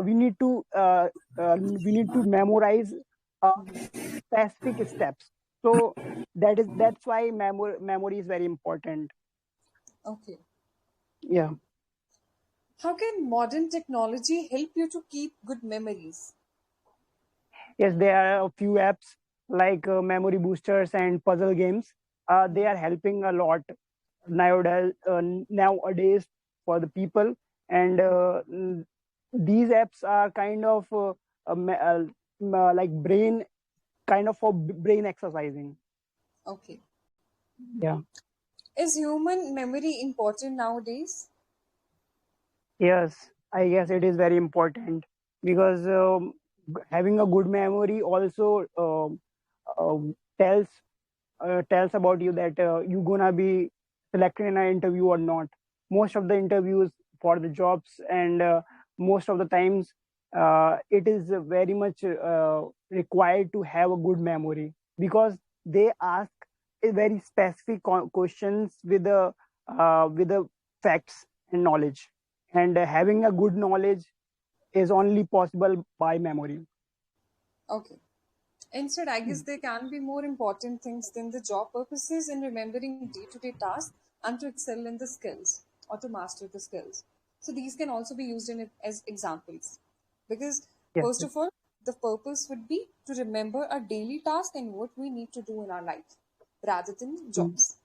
we need to memorize uh, specific steps. So that's why memory is very important. Okay. Yeah. How can modern technology help you to keep good memories? Yes, there are a few apps like memory boosters and puzzle games. They are helping a lot nowadays. Nowadays, for the people, and these apps are kind of like brain, kind of for brain exercising. Okay. Yeah. Is human memory important nowadays? Yes, I guess it is very important, because having a good memory also tells tells about you that you're gonna be selected in an interview or not. Most of the interviews for the jobs, and most of the times it is very much required to have a good memory, because they ask a very specific questions with the facts and knowledge, and having a good knowledge is only possible by memory. Okay. Instead, I guess there can be more important things than the job purposes in remembering day-to-day tasks and to excel in the skills or to master the skills. So these can also be used in it as examples. Because Yes, first yes. of all, the purpose would be to remember a daily task and what we need to do in our life rather than Mm. jobs.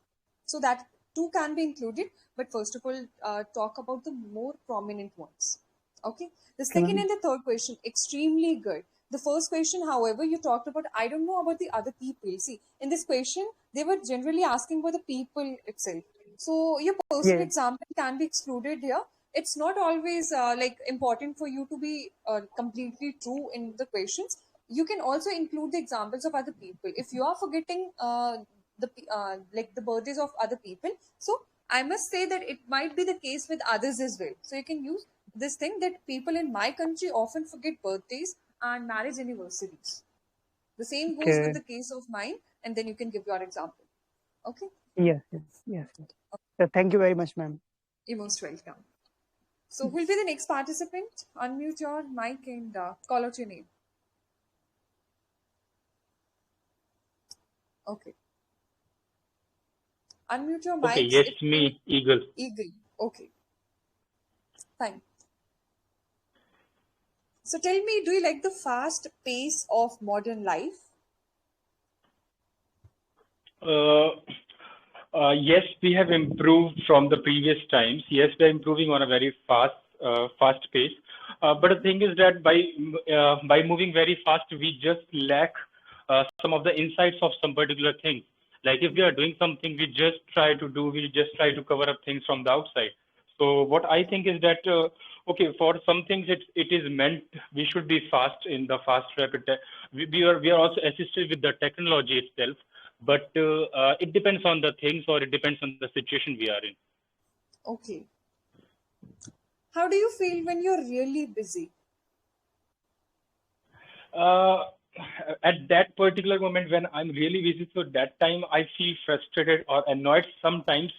So that too can be included, but first of all, talk about the more prominent ones. Okay. The Okay, second ma'am. and the third question, extremely good. The first question, however, you talked about, I don't know about the other people. See, in this question, they were generally asking for the people itself. So your personal Yes. example can be excluded here. It's not always like important for you to be completely true in the questions. You can also include the examples of other people. If you are forgetting like the birthdays of other people, so I must say that it might be the case with others as well. So you can use this thing that people in my country often forget birthdays and marriage anniversaries. The same goes with Okay. the case of mine, and then you can give your example. Okay, Yes, yes, yes, yes. Thank you very much, ma'am. you're most welcome. So, who will be the next participant? Unmute your mic and call out your name. Okay, unmute your Okay, mics yes, if you me, Eagle. eagle. Okay, fine. So, tell me, do you like the fast pace of modern life? Uh, yes, we have improved from the previous times. Yes, we are improving on a very fast pace. But the thing is that by moving very fast, we just lack some of the insights of some particular thing. Like if we are doing something, we just try to cover up things from the outside. So what I think is that okay, for some things it is meant we should be fast in the fast rapid. We are also assisted with the technology itself, but it depends on the things or it depends on the situation we are in. Okay. How do you feel when you're really busy? uh, at that particular moment when I'm really busy, so that time I feel frustrated or annoyed sometimes.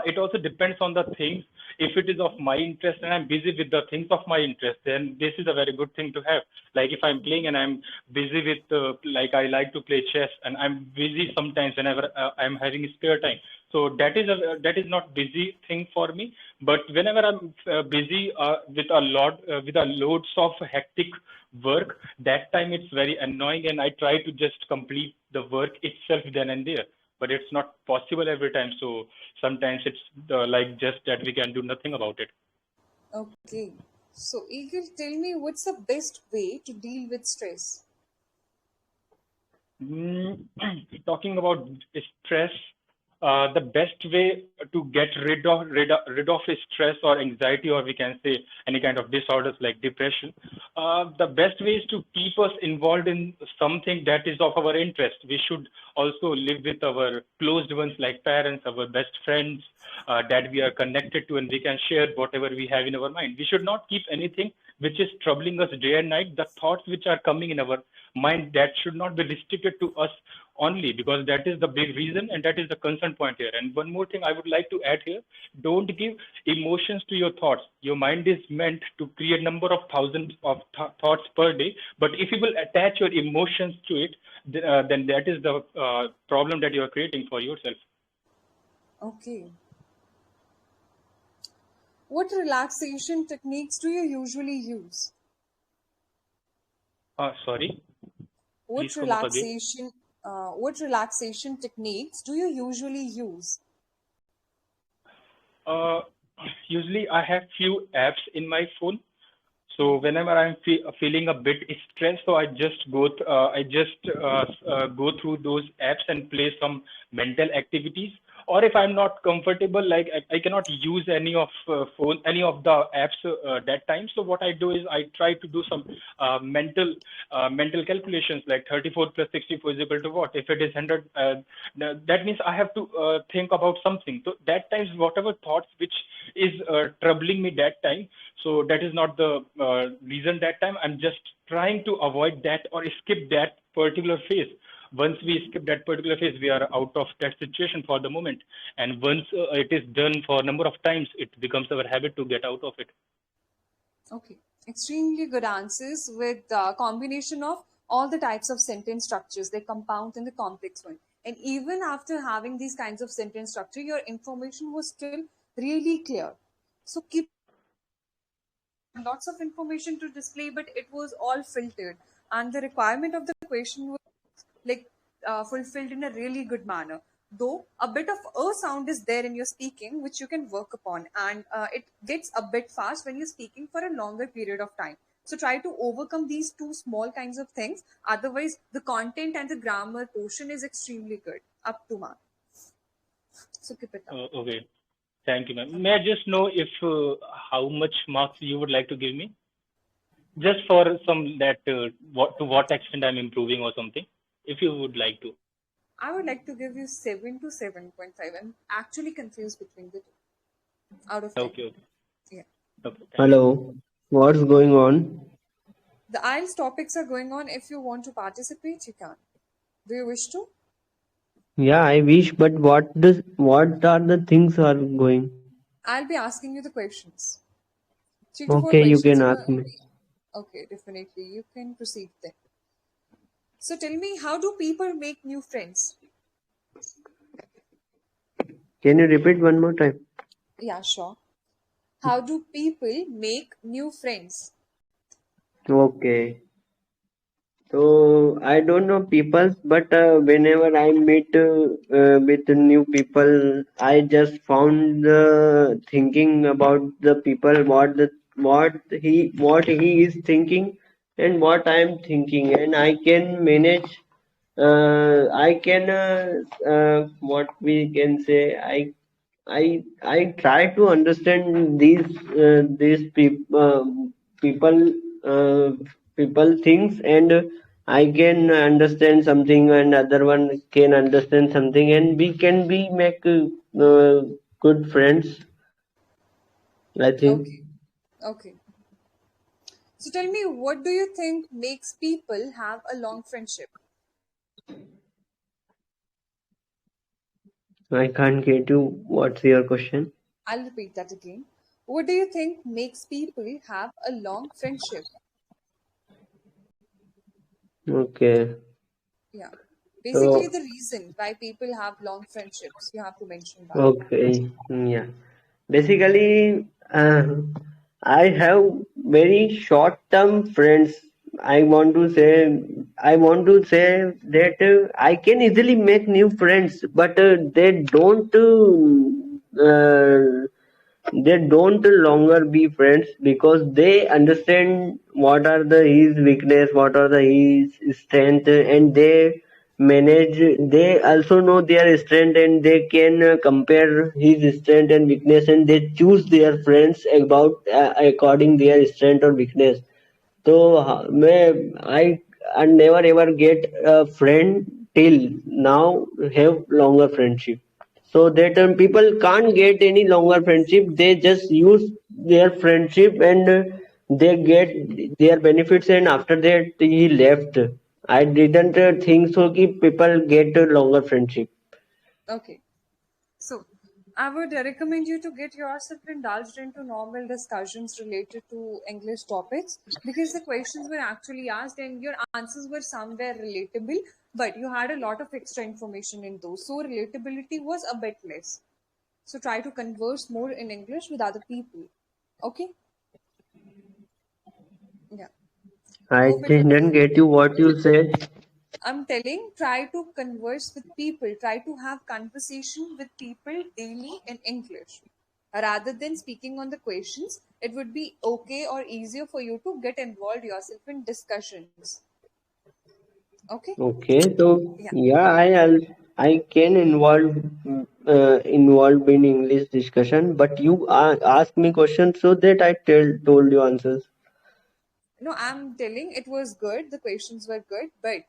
It also depends on the things. If it is of my interest and I'm busy with the things of my interest, then this is a very good thing to have. Like if I'm playing and I'm busy with, like I like to play chess and I'm busy sometimes whenever I'm having spare time. So that is not busy thing for me. But whenever I'm busy with a loads of hectic work, that time it's very annoying, and I try to just complete the work itself then and there. But it's not possible every time. So sometimes it's like just that we can do nothing about it. Okay. So, Eagle, tell me what's the best way to deal with stress? Mm, talking about stress, the best way to get rid of stress or anxiety, or we can say any kind of disorders like depression, the best way is to keep us involved in something that is of our interest. We should also live with our closed ones like parents, our best friends, that we are connected to, and we can share whatever we have in our mind. We should not keep anything which is troubling us day and night. The thoughts which are coming in our mind, that should not be restricted to us only, because that is the big reason and that is the concern point here. And one more thing I would like to add here: don't give emotions to your thoughts. Your mind is meant to create number of thousands of thoughts per day, but if you will attach your emotions to it, then that is the problem that you are creating for yourself. Okay. What relaxation techniques do you usually use? Sorry, please What come up again. relaxation techniques do you usually use? Uh, usually I have few apps in my phone. So whenever I'm feeling a bit stressed, so I just go through those apps and play some mental activities. Or if I'm not comfortable, like I cannot use any of the apps that time. So what I do is I try to do some mental calculations, like 34 plus 64 is equal to what? If it is 100, that means I have to think about something. So that times whatever thoughts which is troubling me that time, so that is not the reason that time. I'm just trying to avoid that or skip that particular phase. Once we skip that particular phase, we are out of that situation for the moment. And once it is done for a number of times, it becomes our habit to get out of it. Okay, extremely good answers with the combination of all the types of sentence structures, they compound in the complex one. And even after having these kinds of sentence structure, your information was still really clear. So keep lots of information to display, but it was all filtered, and the requirement of the question was like fulfilled in a really good manner. Though a bit of a sound is there in your speaking, which you can work upon, and it gets a bit fast when you're speaking for a longer period of time. So try to overcome these two small kinds of things. Otherwise, the content and the grammar portion is extremely good, up to mark. So keep it up. Okay. Thank you, ma'am. May I just know if how much marks you would like to give me? Just for some that what to what extent I'm improving or something, if you would like to. I would like to give you 7 to 7.5. I'm actually confused between the two out of 10. Okay, okay, Yeah. okay. Thank you. Hello, what's going on? The IELTS topics are going on. If you want to participate, you can. Do you wish to? Yeah, I wish, but what are the things are going? I'll be asking you the questions. 3 to 4 Okay, you questions. can You ask know. me. Okay, definitely. You can proceed then. So tell me, how do people make new friends? Can you repeat one more time? Yeah, sure. How do people make new friends? Okay. So I don't know people, but whenever I meet with new people, I just found thinking about the people, what he is thinking, and what I am thinking, and I can manage. I can what we can say. I try to understand people people things, and I can understand something and other one can understand something, and we can be make good friends, I think. Okay, okay. So tell me, what do you think makes people have a long friendship? I can't get you. What's your question? I'll repeat that again. What do you think makes people have a long friendship? Okay. Yeah. Basically, So the reason why people have long friendships, you have to mention that. okay. Yeah. Basically, I have very short-term friends. I want to say, I want to say that I can easily make new friends, but they don't longer be friends because they understand what are the his weakness, what are the his strength, and they manage. They also know their strength, and they can compare his strength and weakness, and they choose their friends about according their strength or weakness. So I never ever get a friend till now have longer friendship. So that people can't get any longer friendship. They just use their friendship, and they get their benefits, and after that he left. I didn't think so. Ki people get a longer friendship. Okay. So, I would recommend you to get yourself indulged into normal discussions related to English topics, because the questions were actually asked and your answers were somewhere relatable, but you had a lot of extra information in those. So, relatability was a bit less. So, try to converse more in English with other people. Okay? Yeah. I Hope it will didn't help. get you what you said. I'm telling, try to converse with people, try to have conversation with people daily in English. Rather than speaking on the questions, it would be okay or easier for you to get involved yourself in discussions. Okay? Okay, so Yeah. yeah, I can involve in English discussion, but you ask me questions so that I told you answers. No, I'm telling it was good, the questions were good, but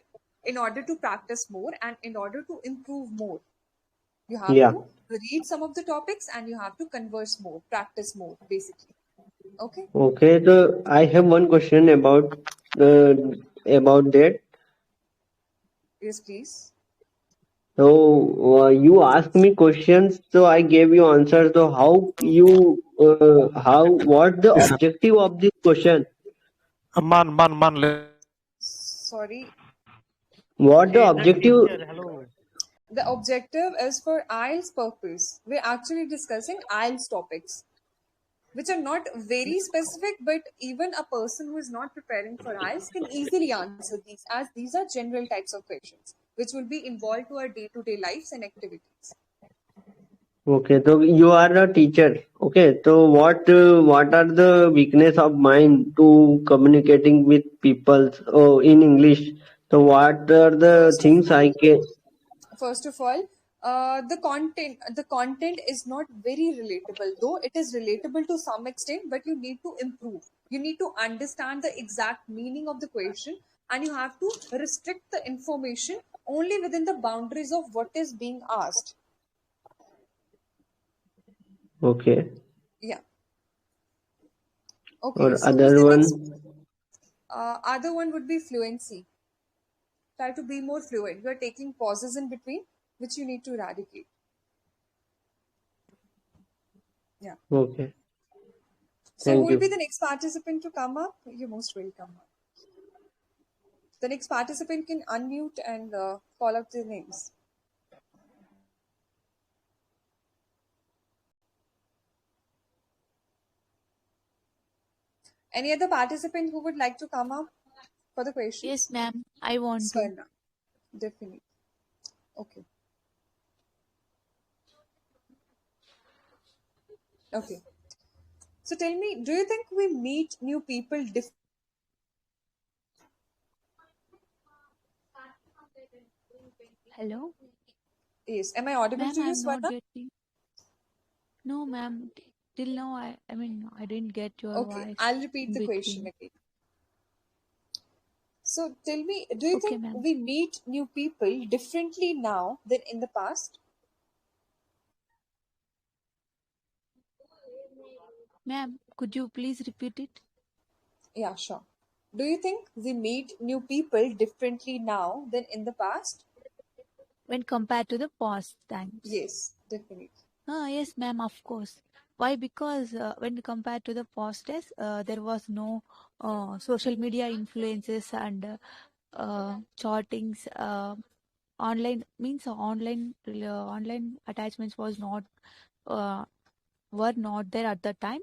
in order to practice more and in order to improve more, you have Yeah. to read some of the topics and you have to converse more, practice more, basically. Okay? Okay, so I have one question uh, about that. Yes, please. So you asked me questions, so I gave you answers. So how what the objective of this question? Sorry. What the He is the objective? teacher. Hello. The objective is for IELTS purpose. We're actually discussing IELTS topics, which are not very specific, but even a person who is not preparing for IELTS can easily answer these, as these are general types of questions, which will be involved to our day-to-day lives and activities. Okay, so you are a teacher. Okay, so what are the weakness of mine to communicating with people in English? So what are the First of things all, I can? first of all, the content is not very relatable, though it is relatable to some extent, but you need to improve. You need to understand the exact meaning of the question, and you have to restrict the information only within the boundaries of what is being asked. Okay, Yeah. Okay, or so who's other the one? next? Other one would be fluency. Try to be more fluent. You are taking pauses in between, which you need to eradicate. Yeah. Okay, So who thank will be you. the next participant to come up? You're most welcome. The next participant can unmute and call out their names. Any other participant who would like to come up for the Yes, questions? ma'am. I want to. Swarna. Definitely. Okay. Okay. So tell me, do you think we meet new people Hello? Yes. Am I audible Ma'am, to you, I'm not Swarna? getting. No, ma'am. Till now, I mean, I didn't get your Okay. voice I'll repeat in the question between. again. So tell me, do you Okay, think ma'am. we meet new people differently now than in the past? Ma'am, could you please repeat it? Yeah, sure. Do you think we meet new people differently now than in the past? When compared to the past times. Yes, definitely. Yes, ma'am, of course. Why? Because when compared to the past days, there was no social media influences and chartings. Online means online attachments was not uh, were not there at the time,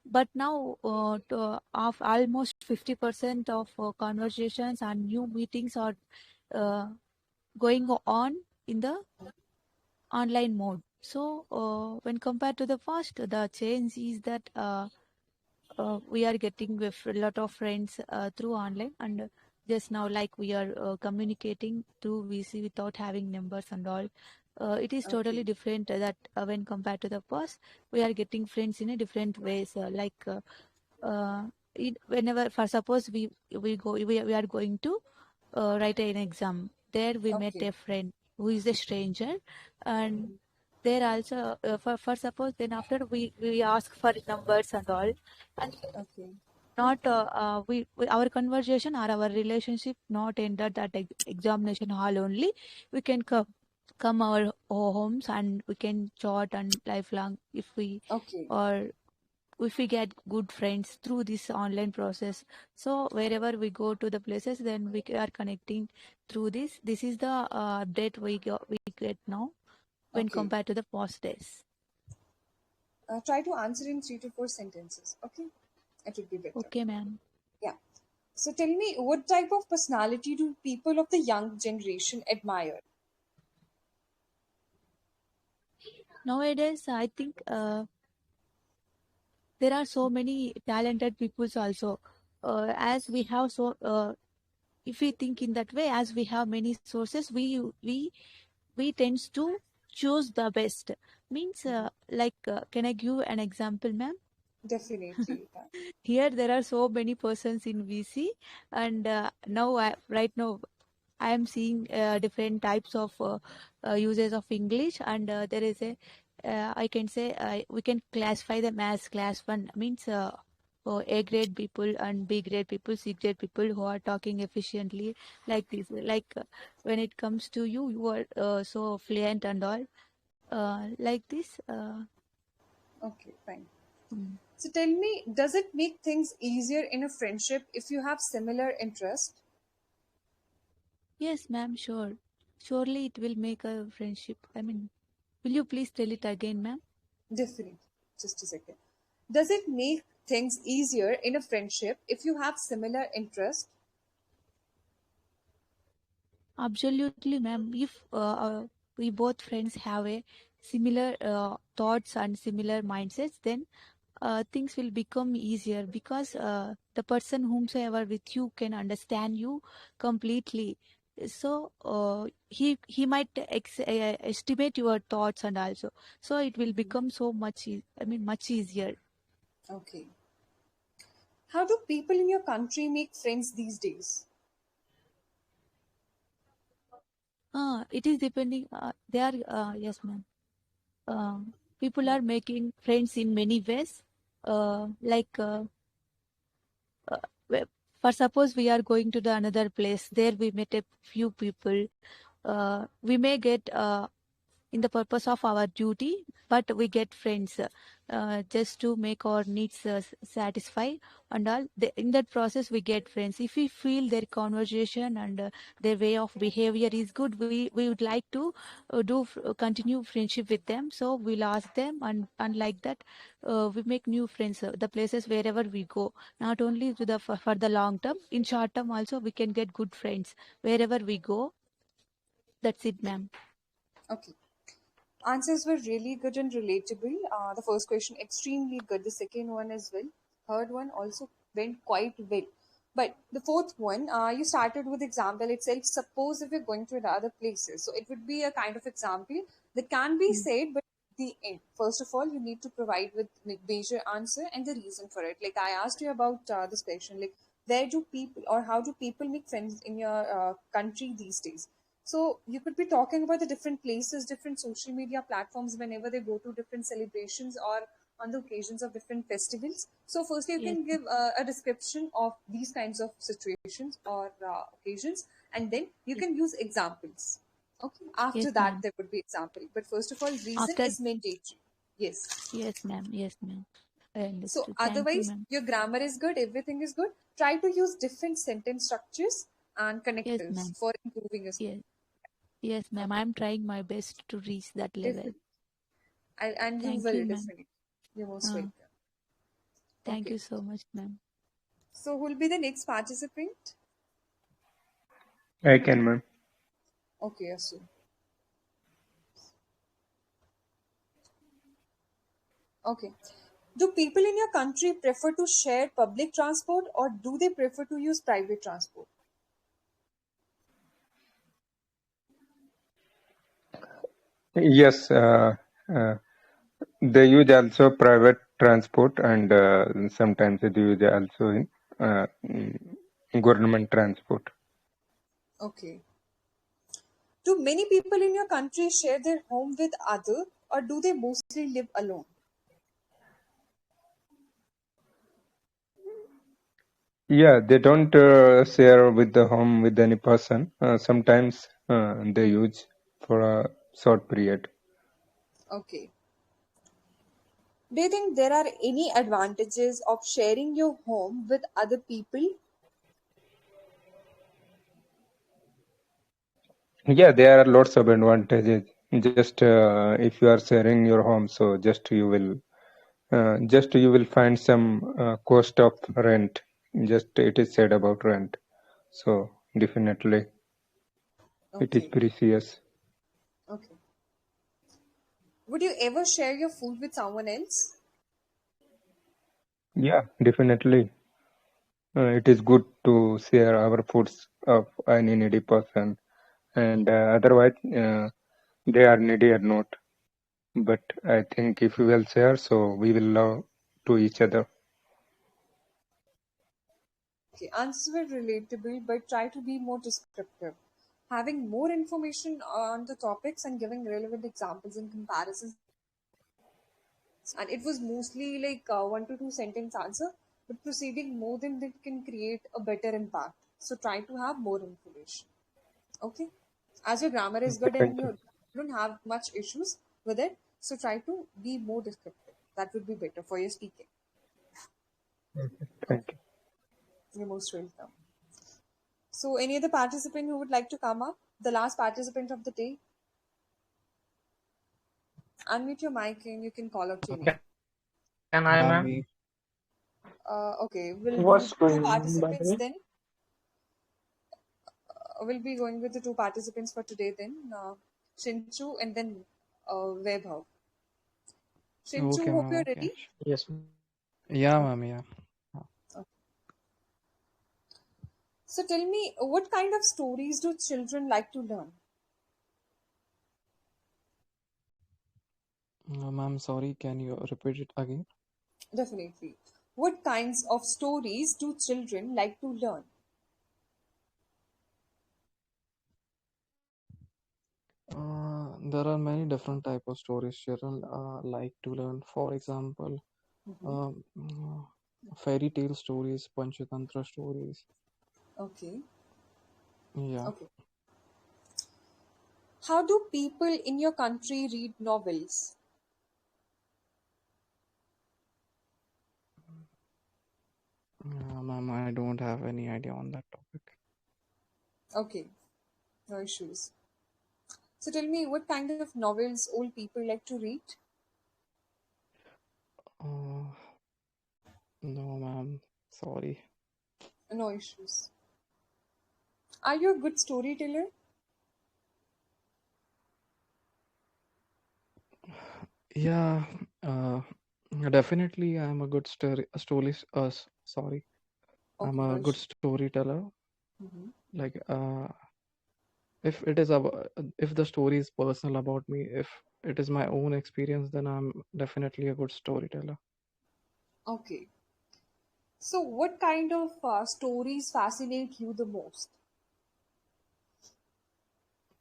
but now of almost 50% of conversations and new meetings are uh, going on in the online mode. So when compared to the past, the change is that we are getting with a lot of friends through online, and just now like we are communicating through VC without having numbers and all. It is totally Okay. different that when compared to the past, we are getting friends in a different ways. Uh, whenever, for suppose we are going to write an exam. There we met Okay. a friend who is a stranger, and there also for suppose then after we ask for numbers and all, and Okay. not our conversation or our relationship not ended that examination hall only. We can come our homes and we can chat and lifelong if we Okay. or if we get good friends through this online process. So wherever we go to the places, then we are connecting through this is the update we get now when Okay. compared to the past days. Try to answer in 3 to 4 sentences. Okay. It would be better. Okay, ma'am. Yeah. So tell me, what type of personality do people of the young generation admire? Nowadays I think there are so many talented peoples also. As we have if we think in that way, as we have many sources, we tends to choose the best. Means can I give an example, ma'am? Definitely. Here there are so many persons in VC, and right now I am seeing different types of uses of English, and there is I can say we can classify them as class one, means for A grade people and B grade people, C grade people who are talking efficiently like this. When it comes to you, you are so fluent and all like this. Okay, fine. Mm. So tell me, does it make things easier in a friendship if you have similar interest? Yes, ma'am, sure. Surely it will make a friendship. I mean, will you please tell it again, ma'am? Definitely. Just a second. Does it make things easier in a friendship if you have similar interest? Absolutely, ma'am. If we both friends have a similar thoughts and similar mindsets, then things will become easier because the person whomsoever with you can understand you completely. So he might estimate your thoughts and also. So it will become so much. I mean, much easier. Okay. How do people in your country make friends these days? It is depending. They are yes, ma'am. People are making friends in many ways. Like we- for suppose we are going to the another place, there we met a few people. We may get in the purpose of our duty, but we get friends just to make our needs satisfy and all. In that process, we get friends. If we feel their conversation and their way of behavior is good, we would like to continue friendship with them. So we'll ask them, and like that, we make new friends. The places wherever we go, not only to the for the long term, in short term also we can get good friends wherever we go. That's it, ma'am. Okay. Answers were really good and relatable. The first question, extremely good. The second one as well. Third one also went quite well. But the fourth one, you started with example itself. Suppose if you're going to other places, so it would be a kind of example that can be said, but at the end, first of all, you need to provide with major answer and the reason for it. Like I asked you about this question, like where do people or how do people make friends in your country these days? So you could be talking about the different places, different social media platforms whenever they go to different celebrations or on the occasions of different festivals. So firstly, you Yes, can give a description of these kinds of situations or occasions, and then you yes, can use examples. Okay. yes, After that, ma'am. there would be example. But first of all, reason After, is mandatory. Yes. yes, ma'am. Yes, ma'am. I So understood. Thank you, otherwise, ma'am. your grammar is good, everything is good. Try to use different sentence structures and Yes, connectors ma'am. for improving your Yes, speaking. yes, ma'am. Okay. I'm trying my best to reach that level. Definitely. And you Thank you, will ma'am. definitely. You're most Uh, welcome. Thank Okay. you so much, ma'am. So who will be the next participant? I can, ma'am. Okay, Asu. Okay. Do people in your country prefer to share public transport or do they prefer to use private transport? Yes, uh, they use also private transport and sometimes they use also in government transport. Okay. Do many people in your country share their home with other or do they mostly live alone? Yeah, they don't share with the home with any person. Sometimes they use for a short period. Okay. Do you think there are any advantages of sharing your home with other people? Yeah, there are lots of advantages. Just if you are sharing your home, so just you will find some cost of rent. Just it is said about rent. So definitely it is Okay. precious. Okay. Would you ever share your food with someone else? Yeah, definitely. It is good to share our foods of any needy person, and otherwise they are needy or not. But I think if we will share, so we will love to each other. Okay, answers were relatable, but try to be more descriptive. Having more information on the topics and giving relevant examples and comparisons. And it was mostly like 1 to 2 sentence answer, but proceeding more than that can create a better impact. So try to have more information. Okay, as your grammar is good and Thank you. you don't have much issues with it, so try to be more descriptive. That would be better for your speaking. Thank Okay, you're most welcome. So any other participant who would like to come up, the last participant of the day, unmute your mic and you can call out your name. Can I, Ma'am, ma'am? Okay, we'll do What's two going on, by the participants way? then. We'll be going with the two participants for today then. Shinchu and then Vaibhav. Shinchu, okay, hope ma'am. you're Okay. ready. Yes. Yeah, Okay. ma'am. Yeah. Okay. So tell me, what kind of stories do children like to learn? Ma'am, sorry. Can you repeat it again? Definitely. What kinds of stories do children like to learn? There are many different type of stories children like to learn. For example, Mm-hmm. um, fairy tale stories, panchatantra stories. Okay. Yeah. Okay. How do people in your country read novels? Ma'am, I don't have any idea on that topic. Okay, no issues. So tell me, what kind of novels old people like to read? Uh, no, ma'am. Sorry. No issues. Are you a good storyteller? Yeah. Uh, Definitely, I'm a good story. Sorry. I'm Okay, no a good issue. storyteller. Mm-hmm. Like, if it is about, if the story is personal about me, if it is my own experience, then I'm definitely a good storyteller. Okay. So, what kind of stories fascinate you the most?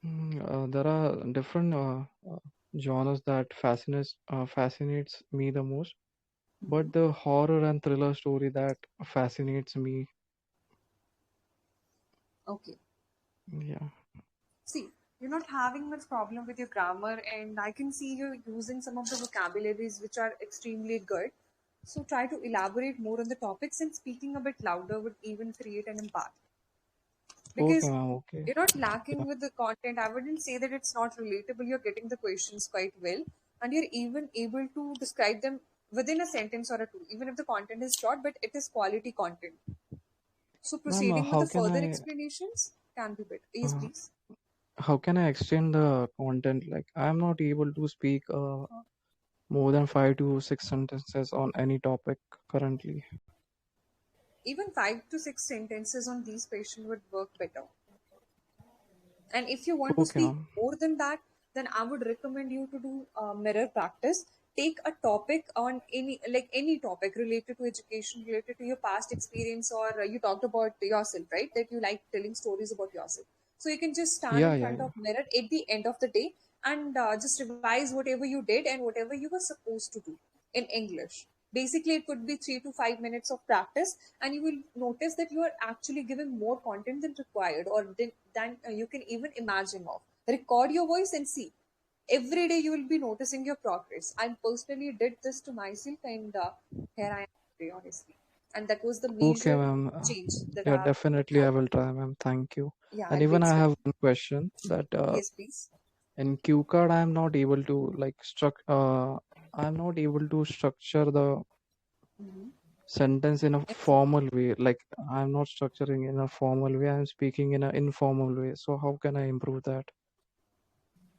There are different genres that fascinates me the most, Mm-hmm. but the horror and thriller story that fascinates me. Okay. Yeah. See, you're not having much problem with your grammar, and I can see you're using some of the vocabularies which are extremely good. So, try to elaborate more on the topics, and speaking a bit louder would even create an impact. Okay, Because ma'am. Okay. you're not lacking with the content. I wouldn't say that it's not relatable. You're getting the questions quite well, and you're even able to describe them within a sentence or a two, even if the content is short, but it is quality content. So Ma'am, proceeding with the further explanations can be better. Yes, uh, please. how can I extend the content? Like, I'm not able to speak more than 5 to 6 sentences on any topic currently. Even 5 to 6 sentences on these questions would work better. And if you want to Okay, speak ma'am. more than that, then I would recommend you to do mirror practice. Take a topic on any topic related to education, related to your past experience, or you talked about yourself, right? That you like telling stories about yourself. So you can just stand Yeah, in yeah, front yeah. of mirror at the end of the day and just revise whatever you did and whatever you were supposed to do in English. Basically, it could be 3 to 5 minutes of practice, and you will notice that you are actually giving more content than required, or than you can even imagine of. Record your voice and see. Every day you will be noticing your progress. I personally did this to myself, and here I am today, honestly. And that was the Okay, major ma'am. change that Yeah, I have definitely I got. will try, ma'am. Thank you. Yeah, And I'll be even I have expecting. one question that Yes, please. in Q card I am not able to I'm not able to structure the Mm-hmm. sentence in a formal way. Like, I'm not structuring in a formal way. I'm speaking in an informal way. So how can I improve that?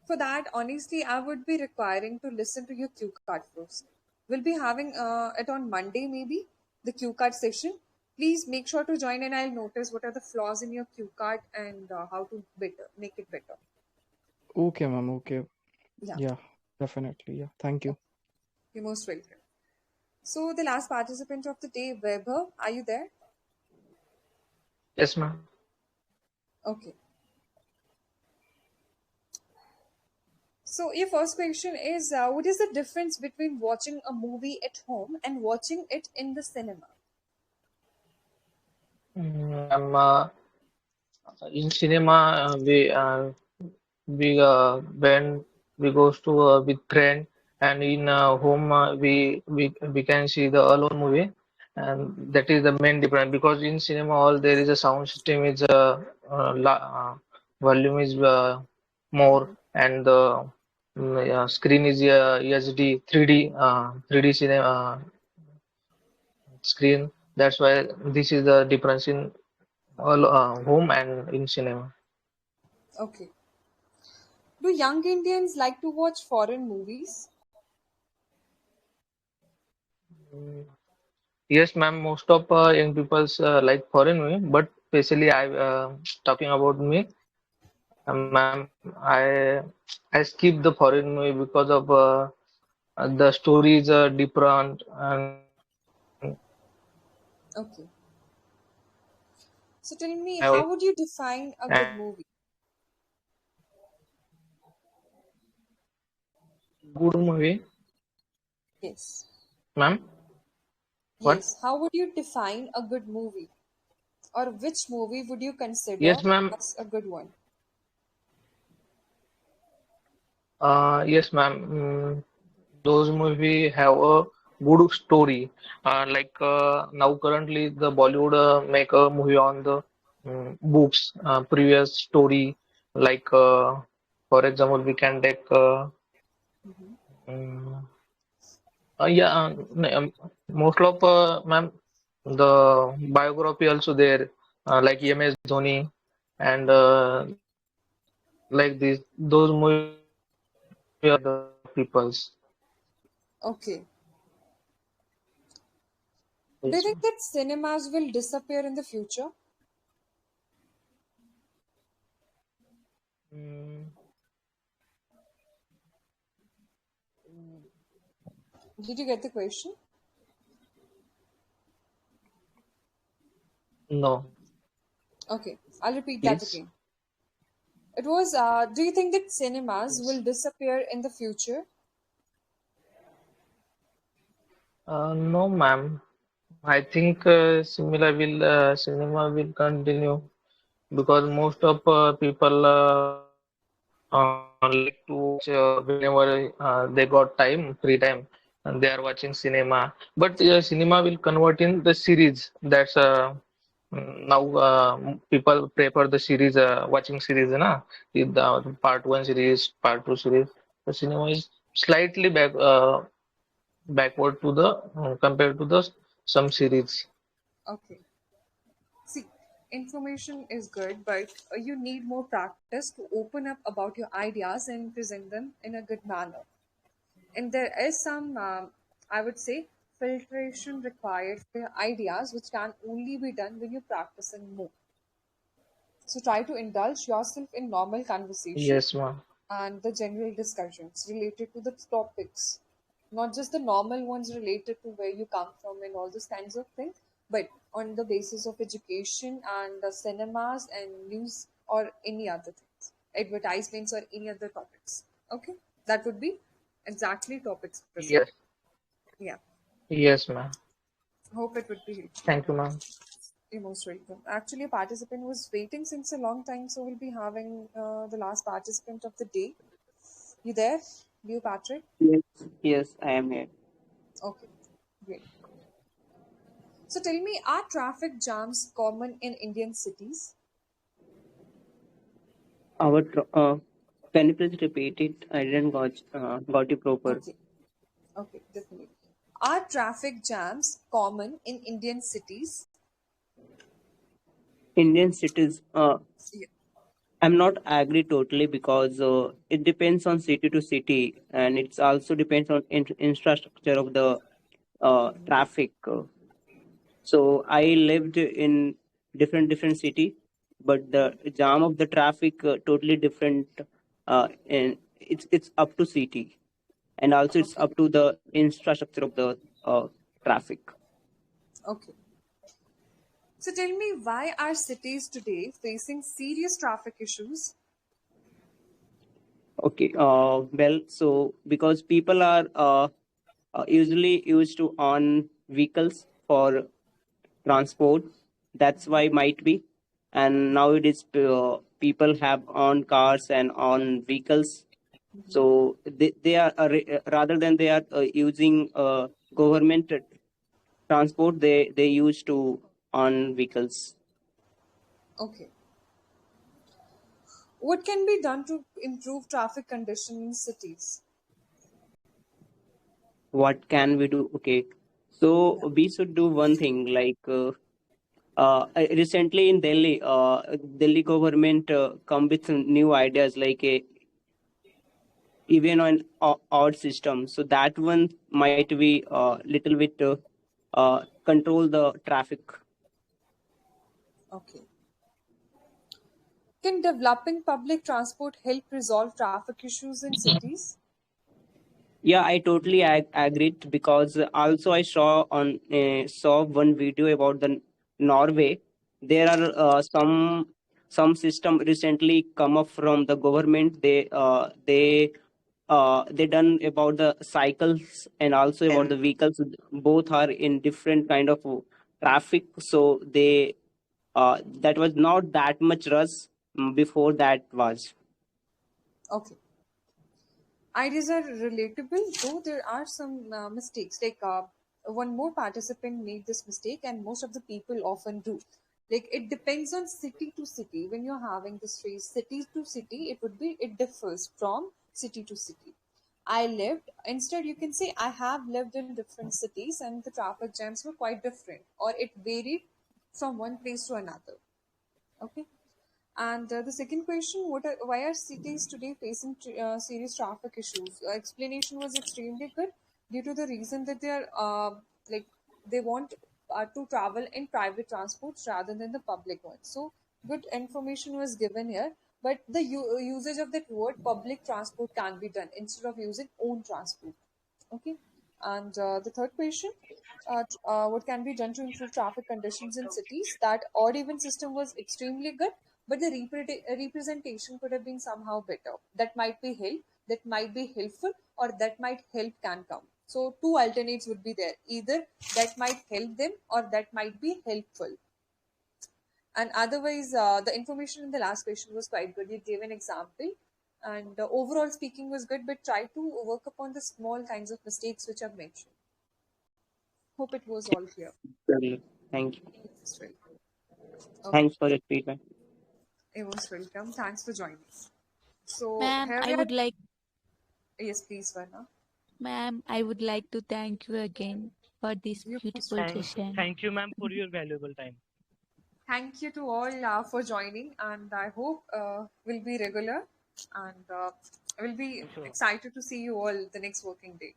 For that, honestly, I would be requiring to listen to your cue card first. We'll be having it on Monday, maybe. the cue card session. Please make sure to join, and I'll notice what are the flaws in your cue card and how to make it better. Okay, ma'am. Okay. Yeah, Yeah, definitely. Yeah. Thank you. you're most welcome. So the last participant of the day, Weber, are you there? Yes, ma'am. Okay. So your first question is, what is the difference between watching a movie at home and watching it in the cinema? Ma'am, in cinema, we when we goes to with friend, and in home we can see the alone movie, and that is the main difference. Because in cinema, all there is a sound system is volume is more, and the screen is EHD 3D cinema screen. That's why this is the difference in all home and in cinema. Okay. Do young Indians like to watch foreign movies? Mm, Yes, ma'am. Most of young people's like foreign movie, but especially I talking about me, ma'am. I skip the foreign movie because of the stories are different, and Okay. So tell me, I how would you define a good movie? good movie, Yes. ma'am. What? Yes. How would you define a good movie? Or which movie would you Yes, consider ma'am. as a good one? Yes, ma'am. Those movie have a good story. Now currently the Bollywood make a movie on the books previous story. For example, we can take Mhm. um, yeah most of ma'am the biography also there like EMS Dhoni and like this those movies are the peoples. Okay. Do you Yes, think ma'am. that cinemas will disappear in the future? Mm, Did you get the question? no, Okay. I'll repeat that please. again. It was, do you think that cinemas Yes. will disappear in the future? No, ma'am. I think cinema will continue because most of people like to watch whenever they got time, free time, and they are watching cinema. But cinema will convert in the series. That's now people prefer the series, watching series, na? With the part one series, part two series. The cinema is slightly backward to the compared to the some series. Okay. See, information is good, but you need more practice to open up about your ideas and present them in a good manner. And there is some, I would say, filtration required for your ideas, which can only be done when you're practicing more. So try to indulge yourself in normal conversation Yes, ma'am. and the general discussions related to the topics, not just the normal ones related to where you come from and all those kinds of things, but on the basis of education and the cinemas and news or any other things, advertisements or any other topics. Okay, that would be exactly topics present. Yes, Yeah, yes, ma'am. hope it would be helpful. Thank you, ma'am. You're most welcome. Actually, a participant was waiting since a long time, so we'll be having the last participant of the day. You there, Leo Patrick? Yes, yes, I am here. Okay, great. So tell me, are traffic jams common in Indian cities? Our can you please repeat it? I didn't got you proper. Okay, okay, definitely. Are traffic jams common in Indian cities? Indian cities. Yeah. I'm not agree totally because it depends on city to city, and it's also depends on infrastructure of the traffic. So I lived in different city, but the jam of the traffic totally different. And it's up to city, and also it's Okay. up to the infrastructure of the traffic. Okay. So tell me, why are cities today facing serious traffic issues? Okay. Well, so because people are usually used to own vehicles for transport, that's why might be. And nowadays, people have own cars and own vehicles. So they are rather than they are using government transport, they used to own vehicles. Okay. What can be done to improve traffic condition in cities? What can we do? Okay, so Yeah. we should do one thing like. Recently in Delhi, Delhi government come with some new ideas like a even on odd system. So that one might be little bit control the traffic. Okay. Can developing public transport help resolve traffic issues in cities? Yeah, I totally agreed because also I saw one video about the Norway. There are some system recently come up from the government. They done about the cycles and also about the vehicles. Both are in different kind of traffic, so they that was not that much rush before that was. Okay. Ideas are relatable, though there are some mistakes. Like one more participant made this mistake, and most of the people often do. Like it depends on city to city. When you're having this phrase city to city, it differs from city to city. I lived, instead, you can say I have lived in different cities, and the traffic jams were quite different, or it varied from one place to another. Okay. And the second question, why are cities today facing serious traffic issues? Explanation was extremely good due to the reason that like they want to travel in private transports rather than the public ones. So good information was given here, but the usage of that word public transport can be done instead of using own transport. Okay. And the third question, what can be done to improve traffic conditions in cities? That odd even system was extremely good, but the representation could have been somehow better. That might be help, that might be helpful, or that might help can come. So two alternates would be there. Either that might help them or that might be helpful. And otherwise, the information in the last question was quite good. You gave an example, and overall speaking was good, but try to work upon the small kinds of mistakes which I've mentioned. Hope it was all clear. Well, thank you. Yes, right. Okay. Thanks for your feedback. It was welcome. Thanks for joining. So Ma'am, here I we are. would like, Yes, please, Varna. ma'am, I would like to thank you again for this You most beautiful welcome. session. Thank you, ma'am, for your valuable time. Thank you to all for joining, and I hope we'll be regular, and we'll be Sure. excited to see you all the next working day.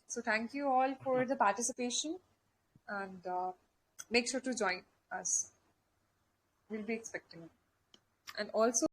So thank you all for the participation, and make sure to join us. We'll be expecting it. And also